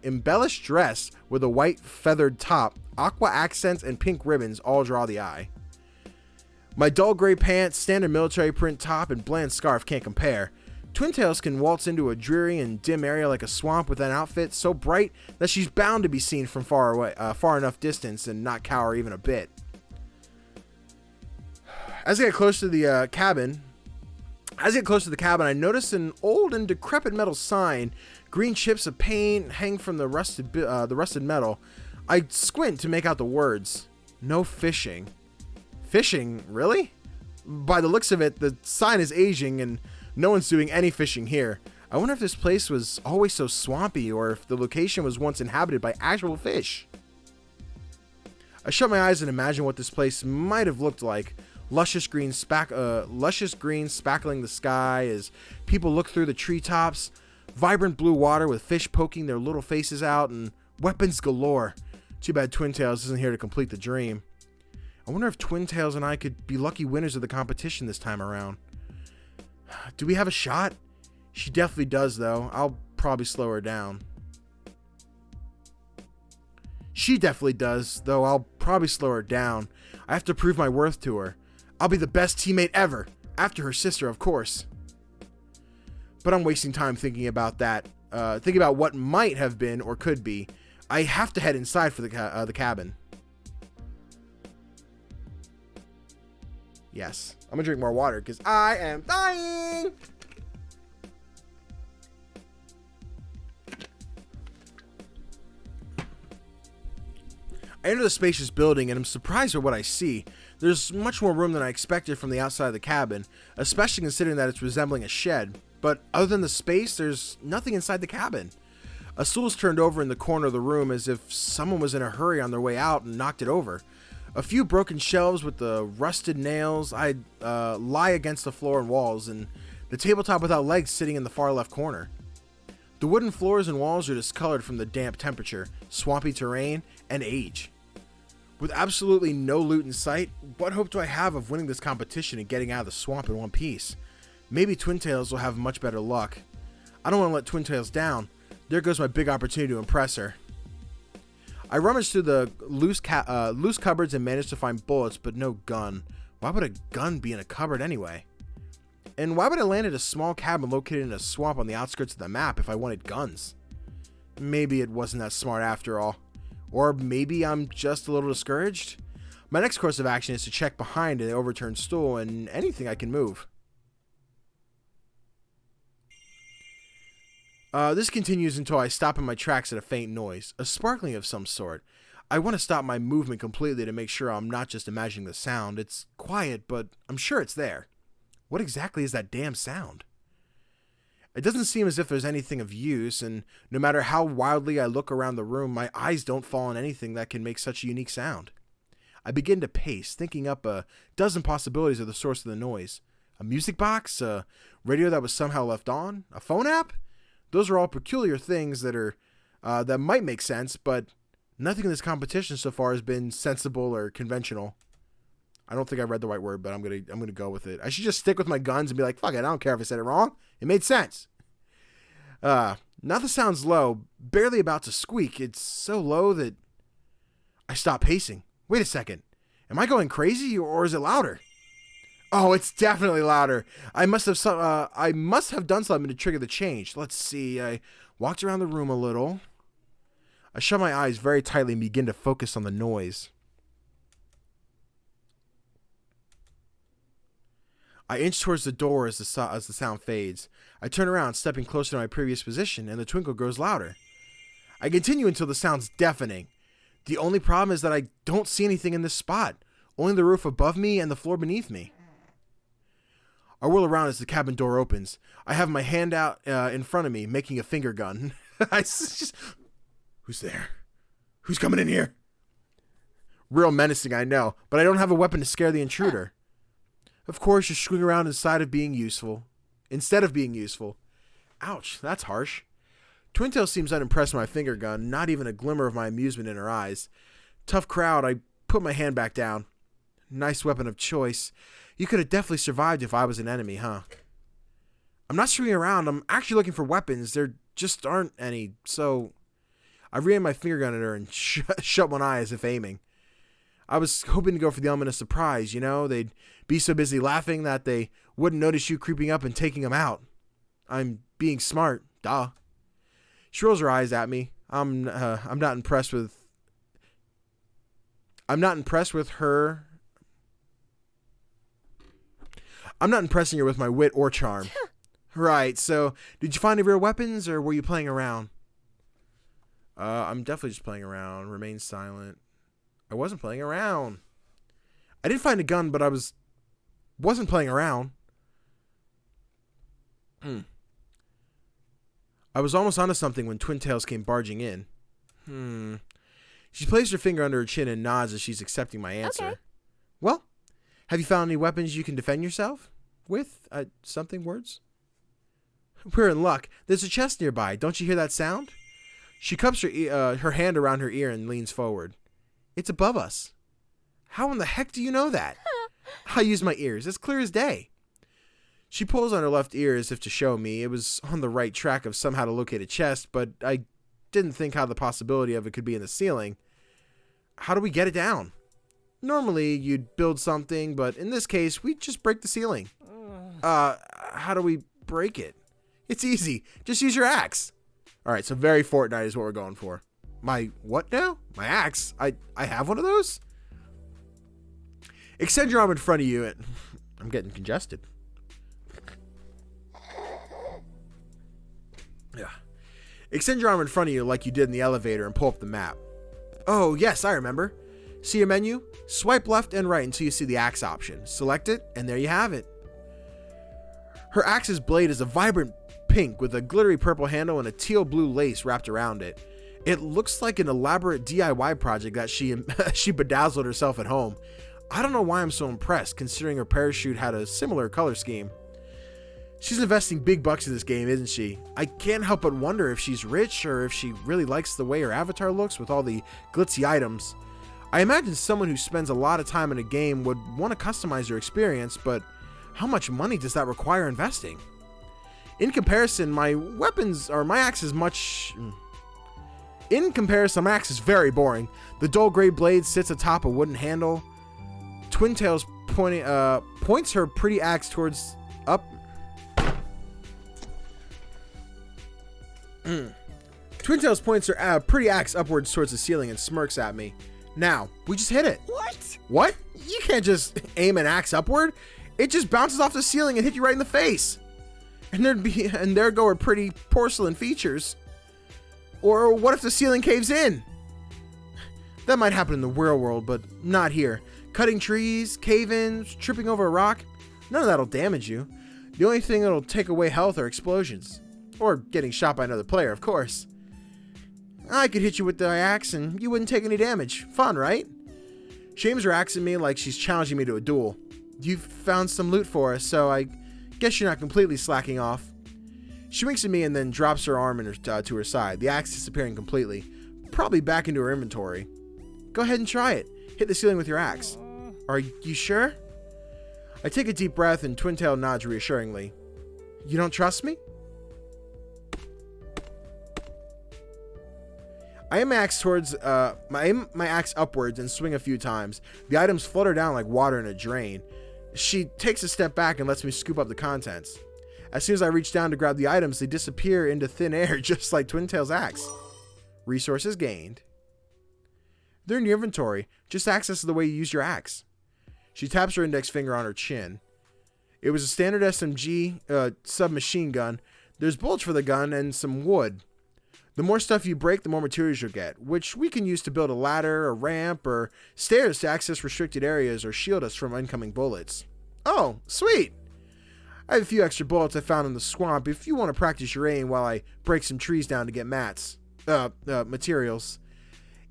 embellished dress with a white feathered top, aqua accents, and pink ribbons all draw the eye. My dull gray pants, standard military print top, and bland scarf can't compare. Twintails can waltz into a dreary and dim area like a swamp with an outfit so bright that she's bound to be seen from far enough distance and not cower even a bit. As I get close to the cabin, I notice an old and decrepit metal sign. Green chips of paint hang from the rusted metal. I squint to make out the words. No fishing. Fishing? Really? By the looks of it, the sign is aging and no one's doing any fishing here. I wonder if this place was always so swampy or if the location was once inhabited by actual fish. I shut my eyes and imagine what this place might have looked like. Luscious green spackling the sky as people look through the treetops, vibrant blue water with fish poking their little faces out, and weapons galore. Too bad Twintails isn't here to complete the dream. I wonder if Twintails and I could be lucky winners of the competition this time around. Do we have a shot? She definitely does, though. I'll probably slow her down. She definitely does, though I'll probably slow her down. I have to prove my worth to her. I'll be the best teammate ever, after her sister, of course. But I'm wasting time thinking about that, thinking about what might have been or could be. I have to head inside for the cabin. Yes, I'm gonna drink more water because I am dying. I enter the spacious building and I'm surprised at what I see. There's much more room than I expected from the outside of the cabin, especially considering that it's resembling a shed. But other than the space, there's nothing inside the cabin. A stool is turned over in the corner of the room as if someone was in a hurry on their way out and knocked it over. A few broken shelves with the rusted nails lie against the floor and walls, and the tabletop without legs sitting in the far left corner. The wooden floors and walls are discolored from the damp temperature, swampy terrain, and age. With absolutely no loot in sight, what hope do I have of winning this competition and getting out of the swamp in one piece? Maybe Twintails will have much better luck. I don't want to let Twintails down. There goes my big opportunity to impress her. I rummaged through the loose cupboards and managed to find bullets, but no gun. Why would a gun be in a cupboard anyway? And why would I land at a small cabin located in a swamp on the outskirts of the map if I wanted guns? Maybe it wasn't that smart after all. Or maybe I'm just a little discouraged? My next course of action is to check behind an overturned stool and anything I can move. This continues until I stop in my tracks at a faint noise, a sparkling of some sort. I want to stop my movement completely to make sure I'm not just imagining the sound. It's quiet, but I'm sure it's there. What exactly is that damn sound? It doesn't seem as if there's anything of use, and no matter how wildly I look around the room, my eyes don't fall on anything that can make such a unique sound. I begin to pace, thinking up a dozen possibilities of the source of the noise. a music box, a radio that was somehow left on, a phone app. Those are all peculiar things that might make sense, but nothing in this competition so far has been sensible or conventional. I don't think I read the right word, but I'm gonna go with it. I should just stick with my guns and be like, fuck it, I don't care if I said it wrong. It made sense. Now the sound's low, barely about to squeak. It's so low that I stop pacing. Wait a second. Am I going crazy or is it louder? Oh, it's definitely louder. I must have done something to trigger the change. Let's see. I walked around the room a little. I shut my eyes very tightly and begin to focus on the noise. I inch towards the door as the sound fades. I turn around, stepping closer to my previous position, and the twinkle grows louder. I continue until the sound's deafening. The only problem is that I don't see anything in this spot, only the roof above me and the floor beneath me. I whirl around as the cabin door opens. I have my hand out in front of me, making a finger gun. Who's there? Who's coming in here? Real menacing, I know, but I don't have a weapon to scare the intruder. Of course, you swing around instead of being useful. Ouch, that's harsh. Twintail seems unimpressed with my finger gun, not even a glimmer of my amusement in her eyes. Tough crowd, I put my hand back down. Nice weapon of choice. You could have definitely survived if I was an enemy, huh? I'm not swinging around, I'm actually looking for weapons. There just aren't any, so I re-aimed my finger gun at her and shut one eye as if aiming. I was hoping to go for the element of surprise, you know? They'd be so busy laughing that they wouldn't notice you creeping up and taking them out. I'm being smart, duh. She rolls her eyes at me. I'm not impressed with her. I'm not impressing her with my wit or charm. Right, so did you find any real weapons or were you playing around? I'm definitely just playing around. Remain silent. I wasn't playing around. I didn't find a gun, but I wasn't playing around. I was almost onto something when Twin Tails came barging in. She placed her finger under her chin and nods as she's accepting my answer. Okay. Well, have you found any weapons you can defend yourself with? Something words? We're in luck. There's a chest nearby. Don't you hear that sound? She cups her hand around her ear and leans forward. It's above us. How in the heck do you know that? I use my ears. It's clear as day. She pulls on her left ear as if to show me it was on the right track of somehow to locate a chest, but I didn't think how the possibility of it could be in the ceiling. How do we get it down? Normally, you'd build something, but in this case, we just break the ceiling. How do we break it? It's easy. Just use your axe. All right, so very Fortnite is what we're going for. My what now? My axe? I have one of those? Extend your arm in front of you and... I'm getting congested. Yeah. Extend your arm in front of you like you did in the elevator and pull up the map. Oh, yes, I remember. See your menu? Swipe left and right until you see the axe option. Select it, and there you have it. Her axe's blade is a vibrant pink with a glittery purple handle and a teal blue lace wrapped around it. It looks like an elaborate DIY project that she bedazzled herself at home. I don't know why I'm so impressed, considering her parachute had a similar color scheme. She's investing big bucks in this game, isn't she? I can't help but wonder if she's rich or if she really likes the way her avatar looks with all the glitzy items. I imagine someone who spends a lot of time in a game would want to customize their experience, but how much money does that require investing? In comparison, my axe is very boring. The dull gray blade sits atop a wooden handle. Twin Tails points her pretty axe towards up. Twin Tails points her pretty axe upwards towards the ceiling and smirks at me. Now, we just hit it. What? What? You can't just aim an axe upward. It just bounces off the ceiling and hit you right in the face. And there go her pretty porcelain features. Or what if the ceiling caves in? That might happen in the real world, but not here. Cutting trees, cave-ins, tripping over a rock, none of that'll damage you. The only thing that'll take away health are explosions. Or getting shot by another player, of course. I could hit you with the axe and you wouldn't take any damage. Fun, right? She aims her axe at me like she's challenging me to a duel. You've found some loot for us, so I guess you're not completely slacking off. She winks at me and then drops her arm to her side, the axe disappearing completely, probably back into her inventory. Go ahead and try it. Hit the ceiling with your axe. Are you sure? I take a deep breath and Twintail nods reassuringly. You don't trust me? I aim my axe upwards and swing a few times. The items flutter down like water in a drain. She takes a step back and lets me scoop up the contents. As soon as I reach down to grab the items, they disappear into thin air just like Twintail's axe. Resources gained. They're in your inventory. Just access the way you use your axe. She taps her index finger on her chin. It was a standard SMG submachine gun. There's bullets for the gun and some wood. The more stuff you break, the more materials you'll get, which we can use to build a ladder, a ramp, or stairs to access restricted areas or shield us from incoming bullets. Oh, sweet! I have a few extra bullets I found in the swamp if you want to practice your aim while I break some trees down to get materials.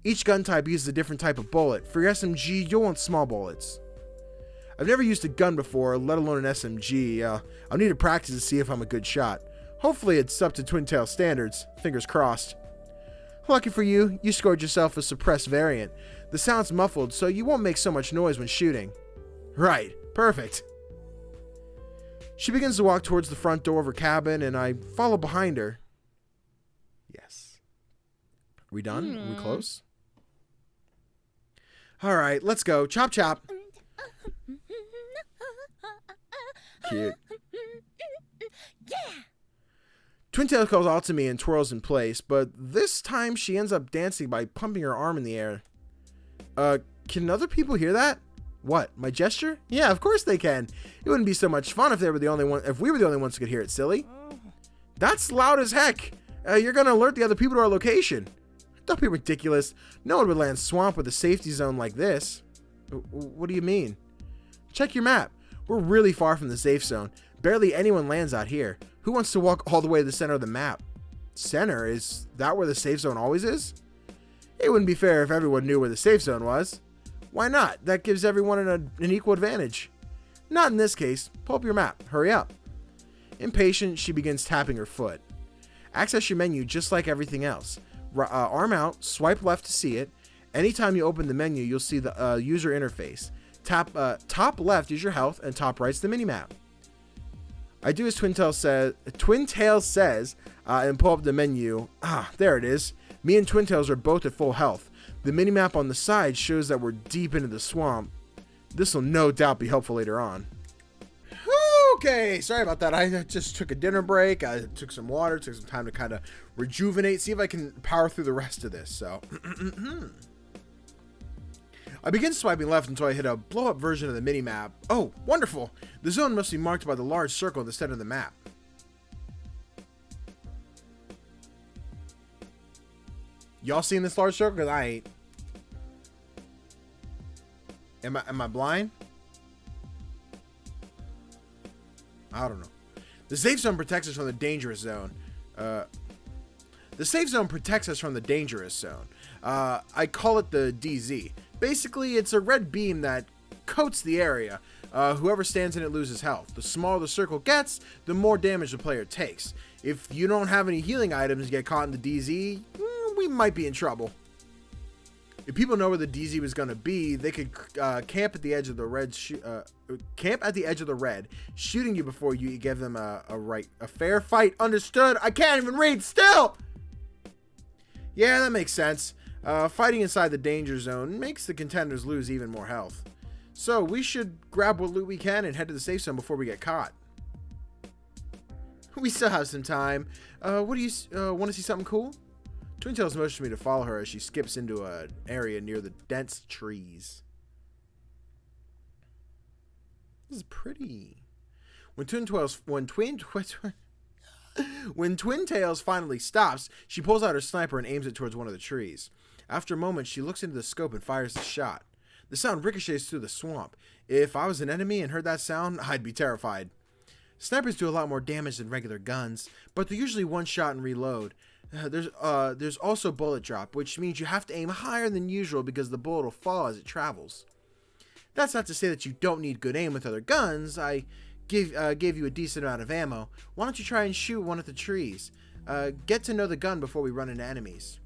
Each gun type uses a different type of bullet. For your SMG, you'll want small bullets. I've never used a gun before, let alone an SMG. I'll need to practice to see if I'm a good shot. Hopefully it's up to Twintail standards. Fingers crossed. Lucky for you, you scored yourself a suppressed variant. The sound's muffled, so you won't make so much noise when shooting. Right. Perfect. She begins to walk towards the front door of her cabin, and I follow behind her. Yes. Are we done? Are we close? Alright, let's go. Chop chop. Cute. Twintail calls out to me and twirls in place, but this time she ends up dancing by pumping her arm in the air. Can other people hear that? What, my gesture? Yeah, of course they can. It wouldn't be so much fun if we were the only ones who could hear it, silly. That's loud as heck. You're gonna alert the other people to our location. Don't be ridiculous. No one would land swamp with a safety zone like this. What do you mean? Check your map. We're really far from the safe zone. Barely anyone lands out here. Who wants to walk all the way to the center of the map? Center? Is that where the safe zone always is? It wouldn't be fair if everyone knew where the safe zone was. Why not? That gives everyone an equal advantage. Not in this case. Pull up your map. Hurry up. Impatient, she begins tapping her foot. Access your menu just like everything else. Arm out, swipe left to see it. Anytime you open the menu, you'll see the user interface. Top left is your health, and top right's the minimap. I do as Twintail says, and pull up the menu. There it is. Me and Twintails are both at full health. The minimap on the side shows that we're deep into the swamp. This will no doubt be helpful later on. Okay, sorry about that. I just took a dinner break. I took some water, took some time to kind of rejuvenate, see if I can power through the rest of this. So, I begin swiping left until I hit a blow-up version of the minimap. Oh, wonderful! The zone must be marked by the large circle in the center of the map. Y'all seen this large circle? Because I ain't. Am I blind? I don't know. The safe zone protects us from the dangerous zone. The safe zone protects us from the dangerous zone. I call it the DZ. Basically, it's a red beam that coats the area. Whoever stands in it loses health. The smaller the circle gets, the more damage the player takes. If you don't have any healing items and get caught in the DZ, we might be in trouble. If people know where the DZ was going to be, they could camp at the edge of the red. Shooting you before you give them a fair fight. Understood? I can't even read still. Yeah, that makes sense. Fighting inside the danger zone makes the contenders lose even more health. So we should grab what loot we can and head to the safe zone before we get caught. We still have some time. What do you want to see something cool? Twintails motions me to follow her as she skips into an area near the dense trees. This is pretty. When Twintails finally stops, she pulls out her sniper and aims it towards one of the trees. After a moment, she looks into the scope and fires the shot. The sound ricochets through the swamp. If I was an enemy and heard that sound, I'd be terrified. Snipers do a lot more damage than regular guns, but they're usually one shot and reload. There's also bullet drop, which means you have to aim higher than usual because the bullet will fall as it travels. That's not to say that you don't need good aim with other guns. I gave you a decent amount of ammo. Why don't you try and shoot one at the trees? Get to know the gun before we run into enemies.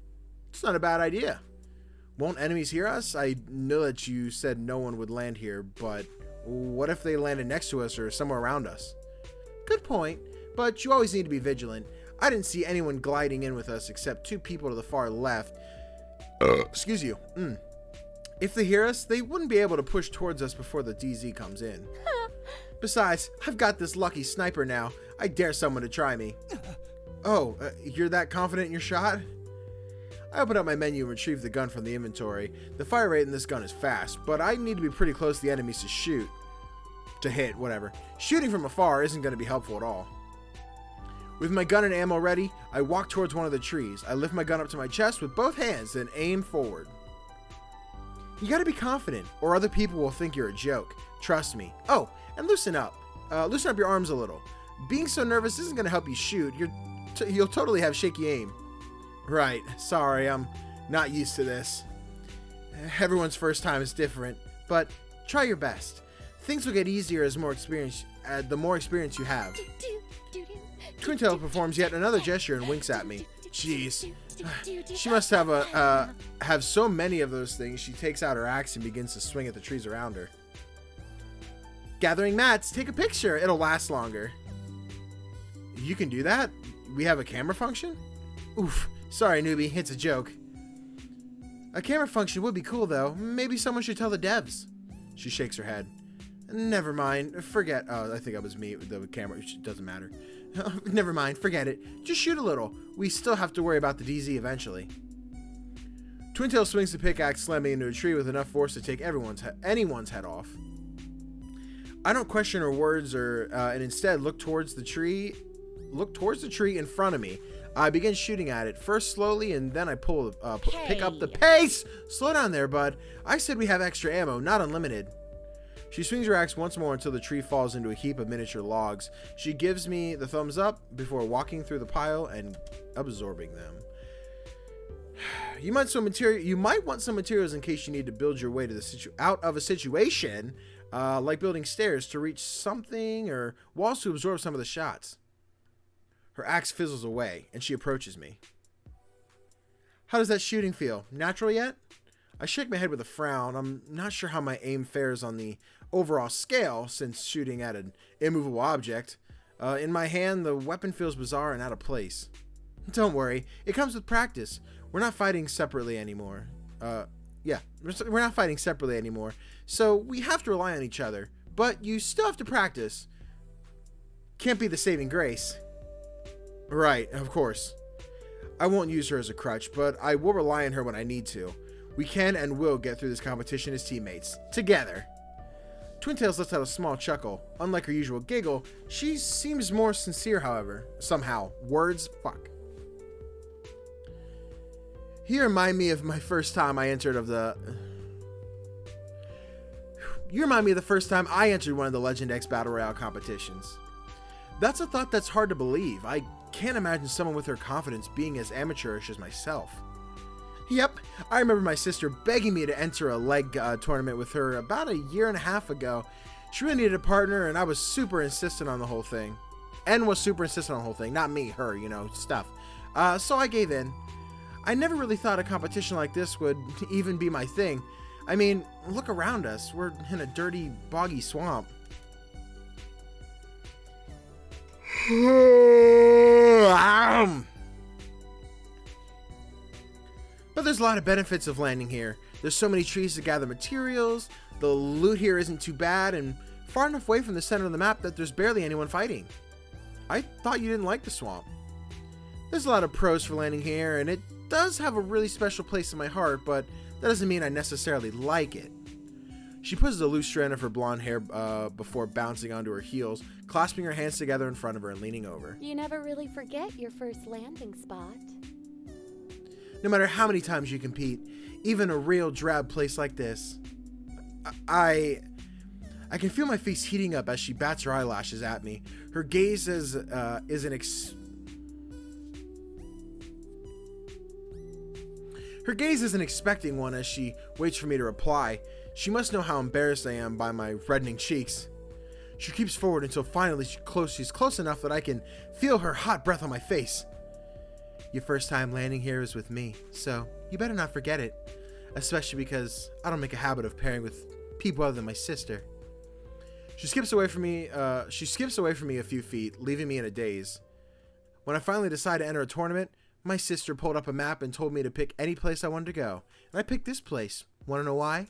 It's not a bad idea. Won't enemies hear us? I know that you said no one would land here, but what if they landed next to us or somewhere around us? Good point, but you always need to be vigilant. I didn't see anyone gliding in with us except 2 people to the far left. Excuse you. If they hear us, they wouldn't be able to push towards us before the DZ comes in. Besides, I've got this lucky sniper now. I dare someone to try me. Oh, you're that confident in your shot? I open up my menu and retrieve the gun from the inventory. The fire rate in this gun is fast, but I need to be pretty close to the enemies to shoot. To hit, whatever. Shooting from afar isn't going to be helpful at all. With my gun and ammo ready, I walk towards one of the trees. I lift my gun up to my chest with both hands and aim forward. You gotta be confident, or other people will think you're a joke. Trust me. Oh, and loosen up. Loosen up your arms a little. Being so nervous isn't gonna help you shoot. You'll totally have shaky aim. Right, sorry, I'm not used to this. Everyone's first time is different, but try your best. Things will get easier as the more experience you have. Twintail performs yet another gesture and winks at me. Jeez. She must have so many of those things. She takes out her axe and begins to swing at the trees around her. Gathering mats, take a picture. It'll last longer. You can do that? We have a camera function? Oof. Sorry, newbie. It's a joke. A camera function would be cool, though. Maybe someone should tell the devs. She shakes her head. Never mind. Forget. Oh, I think that was me with the camera. It doesn't matter. Never mind. Forget it. Just shoot a little. We still have to worry about the DZ eventually. Twintail swings the pickaxe, slamming into a tree with enough force to take anyone's head off. I don't question her words and instead look towards the tree in front of me. I begin shooting at it, first slowly, and then I pick up the pace. Slow down there, bud. I said we have extra ammo, not unlimited. She swings her axe once more until the tree falls into a heap of miniature logs. She gives me the thumbs up before walking through the pile and absorbing them. You might want some materials in case you need to build your way to out of a situation, like building stairs to reach something or walls to absorb some of the shots. Her axe fizzles away, and she approaches me. How does that shooting feel? Natural yet? I shake my head with a frown. I'm not sure how my aim fares on the overall scale, since shooting at an immovable object. In my hand, the weapon feels bizarre and out of place. Don't worry, it comes with practice. We're not fighting separately anymore. We're not fighting separately anymore, so we have to rely on each other. But you still have to practice. Can't be the saving grace. Right, of course. I won't use her as a crutch, but I will rely on her when I need to. We can and will get through this competition as teammates. Together. Twintails lets out a small chuckle. Unlike her usual giggle, she seems more sincere, however. Somehow. Words? Fuck. You remind me of the first time I entered one of the Legend X Battle Royale competitions. That's a thought that's hard to believe. I can't imagine someone with her confidence being as amateurish as myself. Yep, I remember my sister begging me to enter a leg tournament with her about 1.5 years ago. She really needed a partner, and I was super insistent on the whole thing. Not me, her, stuff. So I gave in. I never really thought a competition like this would even be my thing. I mean, look around us. We're in a dirty, boggy swamp. But there's a lot of benefits of landing here. There's so many trees to gather materials, the loot here isn't too bad, and far enough away from the center of the map that there's barely anyone fighting. I thought you didn't like the swamp. There's a lot of pros for landing here, and it does have a really special place in my heart, but that doesn't mean I necessarily like it. She pushes a loose strand of her blonde hair before bouncing onto her heels, clasping her hands together in front of her and leaning over. You never really forget your first landing spot. No matter how many times you compete, even a real drab place like this, I can feel my face heating up as she bats her eyelashes at me. Her gaze is Her gaze isn't expecting one as she waits for me to reply. She must know how embarrassed I am by my reddening cheeks. She creeps forward until finally she's close enough that I can feel her hot breath on my face. Your first time landing here is with me, so you better not forget it. Especially because I don't make a habit of pairing with people other than my sister. She skips away from me a few feet, leaving me in a daze. When I finally decide to enter a tournament, my sister pulled up a map and told me to pick any place I wanted to go. And I picked this place. Want to know why?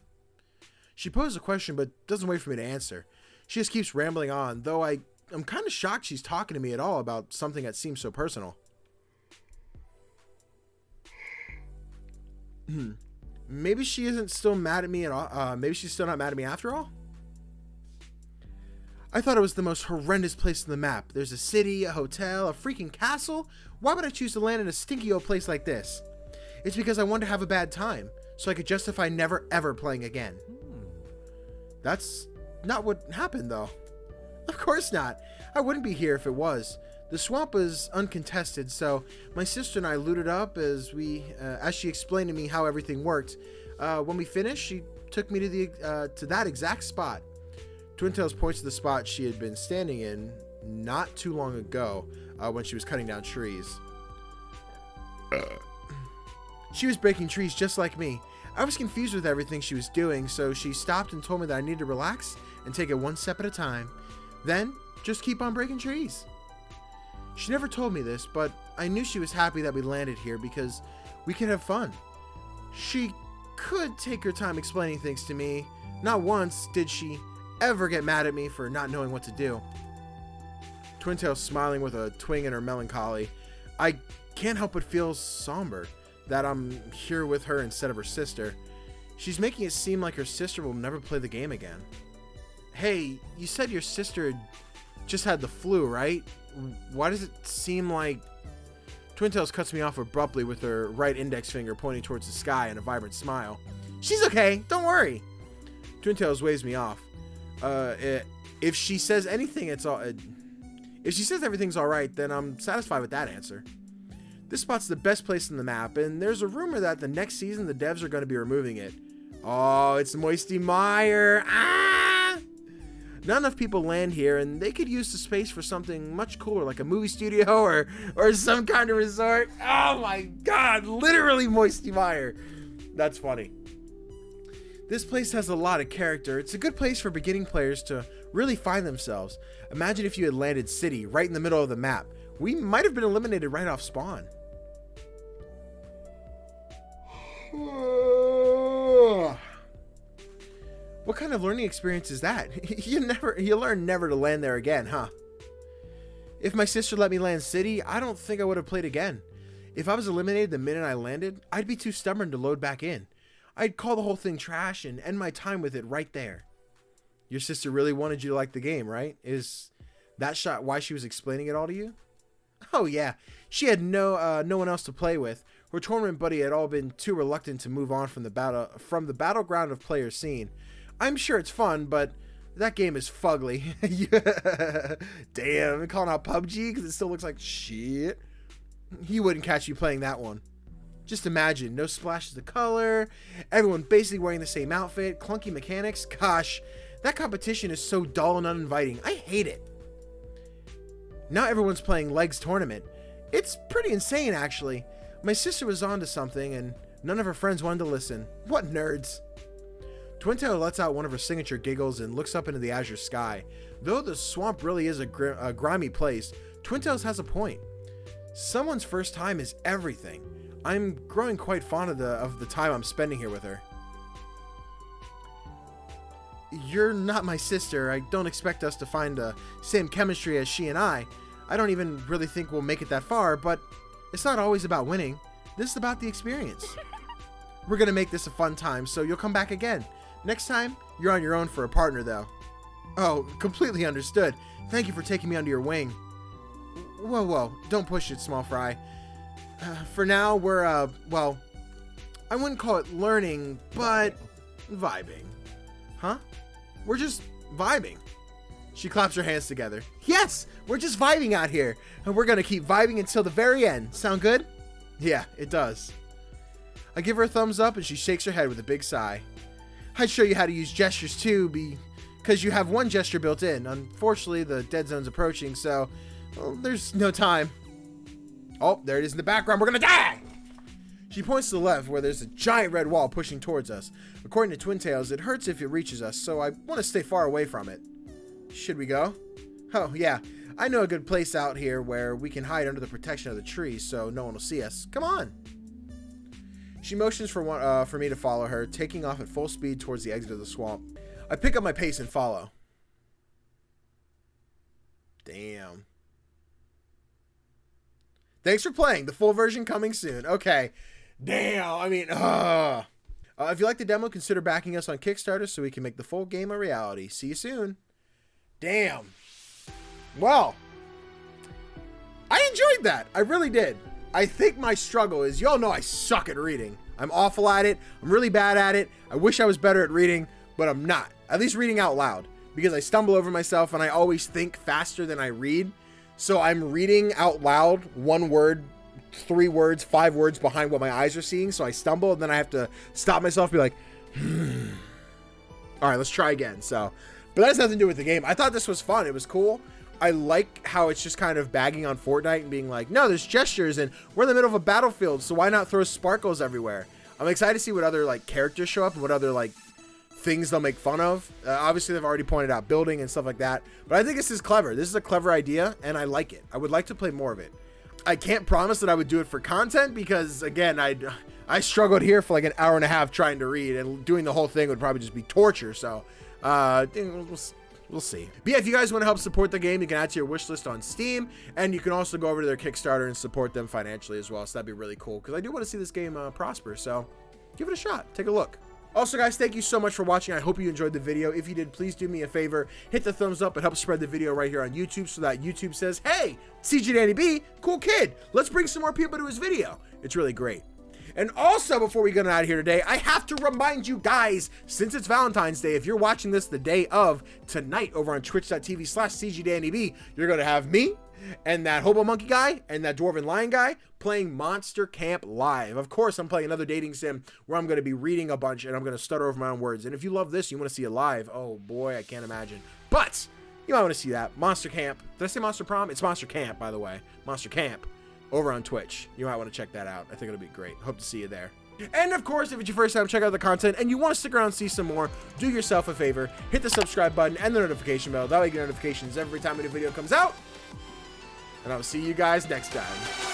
She posed a question but doesn't wait for me to answer. She just keeps rambling on, though I'm kind of shocked she's talking to me at all about something that seems so personal. Maybe she isn't still mad at me at all. Maybe she's still not mad at me after all? I thought it was the most horrendous place on the map. There's a city, a hotel, a freaking castle. Why would I choose to land in a stinky old place like this? It's because I wanted to have a bad time, so I could justify never ever playing again. That's not what happened, though. Of course not. I wouldn't be here if it was. The swamp was uncontested, so my sister and I looted up as she explained to me how everything worked. When we finished, she took me to that exact spot. Twin Tails points to the spot she had been standing in not too long ago when she was cutting down trees. She was breaking trees just like me. I was confused with everything she was doing, so she stopped and told me that I needed to relax and take it one step at a time. Then, just keep on breaking trees. She never told me this, but I knew she was happy that we landed here because we could have fun. She could take her time explaining things to me. Not once did she ever get mad at me for not knowing what to do. Twin Tails smiling with a twinge in her melancholy. I can't help but feel somber that I'm here with her instead of her sister. She's making it seem like her sister will never play the game again. Hey, you said your sister just had the flu, right? Why does it seem like... Twin Tails cuts me off abruptly with her right index finger pointing towards the sky and a vibrant smile. She's okay, don't worry. Twin Tails waves me off. If she says anything, if she says everything's alright, then I'm satisfied with that answer. This spot's the best place on the map, and there's a rumor that the next season the devs are going to be removing it. Oh, it's Moisty Mire. Ah! Not enough people land here, and they could use the space for something much cooler, like a movie studio or some kind of resort. Oh my god, literally Moisty Mire. That's funny. This place has a lot of character. It's a good place for beginning players to really find themselves. Imagine if you had landed City right in the middle of the map. We might have been eliminated right off spawn. What kind of learning experience is that? You learn never to land there again, huh? If my sister let me land City, I don't think I would have played again. If I was eliminated the minute I landed, I'd be too stubborn to load back in. I'd call the whole thing trash and end my time with it right there. Your sister really wanted you to like the game, right? Is that shot why she was explaining it all to you? Oh yeah, she had no one else to play with. Her tournament buddy had all been too reluctant to move on from the battleground of player scene. I'm sure it's fun, but that game is fugly. Damn, I'm calling out PUBG because it still looks like shit. He wouldn't catch you playing that one. Just imagine, no splashes of color, everyone basically wearing the same outfit, clunky mechanics. Gosh, that competition is so dull and uninviting. I hate it. Now everyone's playing Legs Tournament. It's pretty insane, actually. My sister was onto something, and none of her friends wanted to listen. What nerds. Twin Tail lets out one of her signature giggles and looks up into the azure sky. Though the swamp really is a grimy place, Twin Tails has a point. Someone's first time is everything. I'm growing quite fond of the time I'm spending here with her. You're not my sister. I don't expect us to find the same chemistry as she and I. I don't even really think we'll make it that far, but it's not always about winning. This is about the experience. We're gonna make this a fun time, so you'll come back again. Next time, you're on your own for a partner, though. Oh, completely understood. Thank you for taking me under your wing. Whoa, don't push it, small fry. For now, we're, well, I wouldn't call it learning, but vibing. Huh? We're just vibing. She claps her hands together. Yes, we're just vibing out here, and we're gonna keep vibing until the very end. Sound good? Yeah, it does. I give her a thumbs up and she shakes her head with a big sigh. I'd show you how to use gestures too, because you have one gesture built in. Unfortunately, the dead zone's approaching, so well, there's no time. Oh, there it is in the background. We're gonna die! She points to the left where there's a giant red wall pushing towards us. According to Twin Tails, it hurts if it reaches us, so I want to stay far away from it. Should we go? Oh, yeah. I know a good place out here where we can hide under the protection of the trees so no one will see us. Come on! She motions for me to follow her, taking off at full speed towards the exit of the swamp. I pick up my pace and follow. Damn. Thanks for playing. The full version coming soon. Okay. Damn. I mean, if you like the demo, consider backing us on Kickstarter so we can make the full game a reality. See you soon. Damn. Well, I enjoyed that. I really did. I think my struggle is, y'all know I suck at reading. I'm awful at it. I'm really bad at it. I wish I was better at reading, but I'm not. At least reading out loud, because I stumble over myself and I always think faster than I read. So I'm reading out loud 1 word, 3 words, 5 words behind what my eyes are seeing. So I stumble and then I have to stop myself and be like, all right, let's try again. So, but that has nothing to do with the game. I thought this was fun. It was cool. I like how it's just kind of bagging on Fortnite and being like, no, there's gestures and we're in the middle of a battlefield, so why not throw sparkles everywhere? I'm excited to see what other like characters show up and what other like things they'll make fun of. Obviously, they've already pointed out building and stuff like that, but I think this is clever. This is a clever idea, and I like it. I would like to play more of it. I can't promise that I would do it for content because, again, I struggled here for like an hour and a half trying to read, and doing the whole thing would probably just be torture. So, we'll see. But yeah, if you guys want to help support the game, you can add to your wish list on Steam, and you can also go over to their Kickstarter and support them financially as well. So that'd be really cool because I do want to see this game prosper. So give it a shot. Take a look. Also, guys, thank you so much for watching. I hope you enjoyed the video. If you did, please do me a favor. Hit the thumbs up. It helps spread the video right here on YouTube so that YouTube says, hey, CGDannyB, cool kid. Let's bring some more people to his video. It's really great. And also, before we get out of here today, I have to remind you guys, since it's Valentine's Day, if you're watching this the day of tonight over on twitch.tv/CGDannyB, you're going to have me and that hobo monkey guy and that dwarven lion guy playing Monster Camp live. Of course, I'm playing another dating sim where I'm going to be reading a bunch and I'm going to stutter over my own words. And if you love this, you want to see it live, oh boy, I can't imagine. But you might want to see that. Monster Camp. Did I say Monster Prom? It's Monster Camp, by the way. Monster Camp. Over on Twitch. You might want to check that out. I think it'll be great. Hope to see you there. And of course, if it's your first time checking out the content and you want to stick around and see some more, do yourself a favor, hit the subscribe button and the notification bell. That way you get notifications every time a new video comes out. And I'll see you guys next time.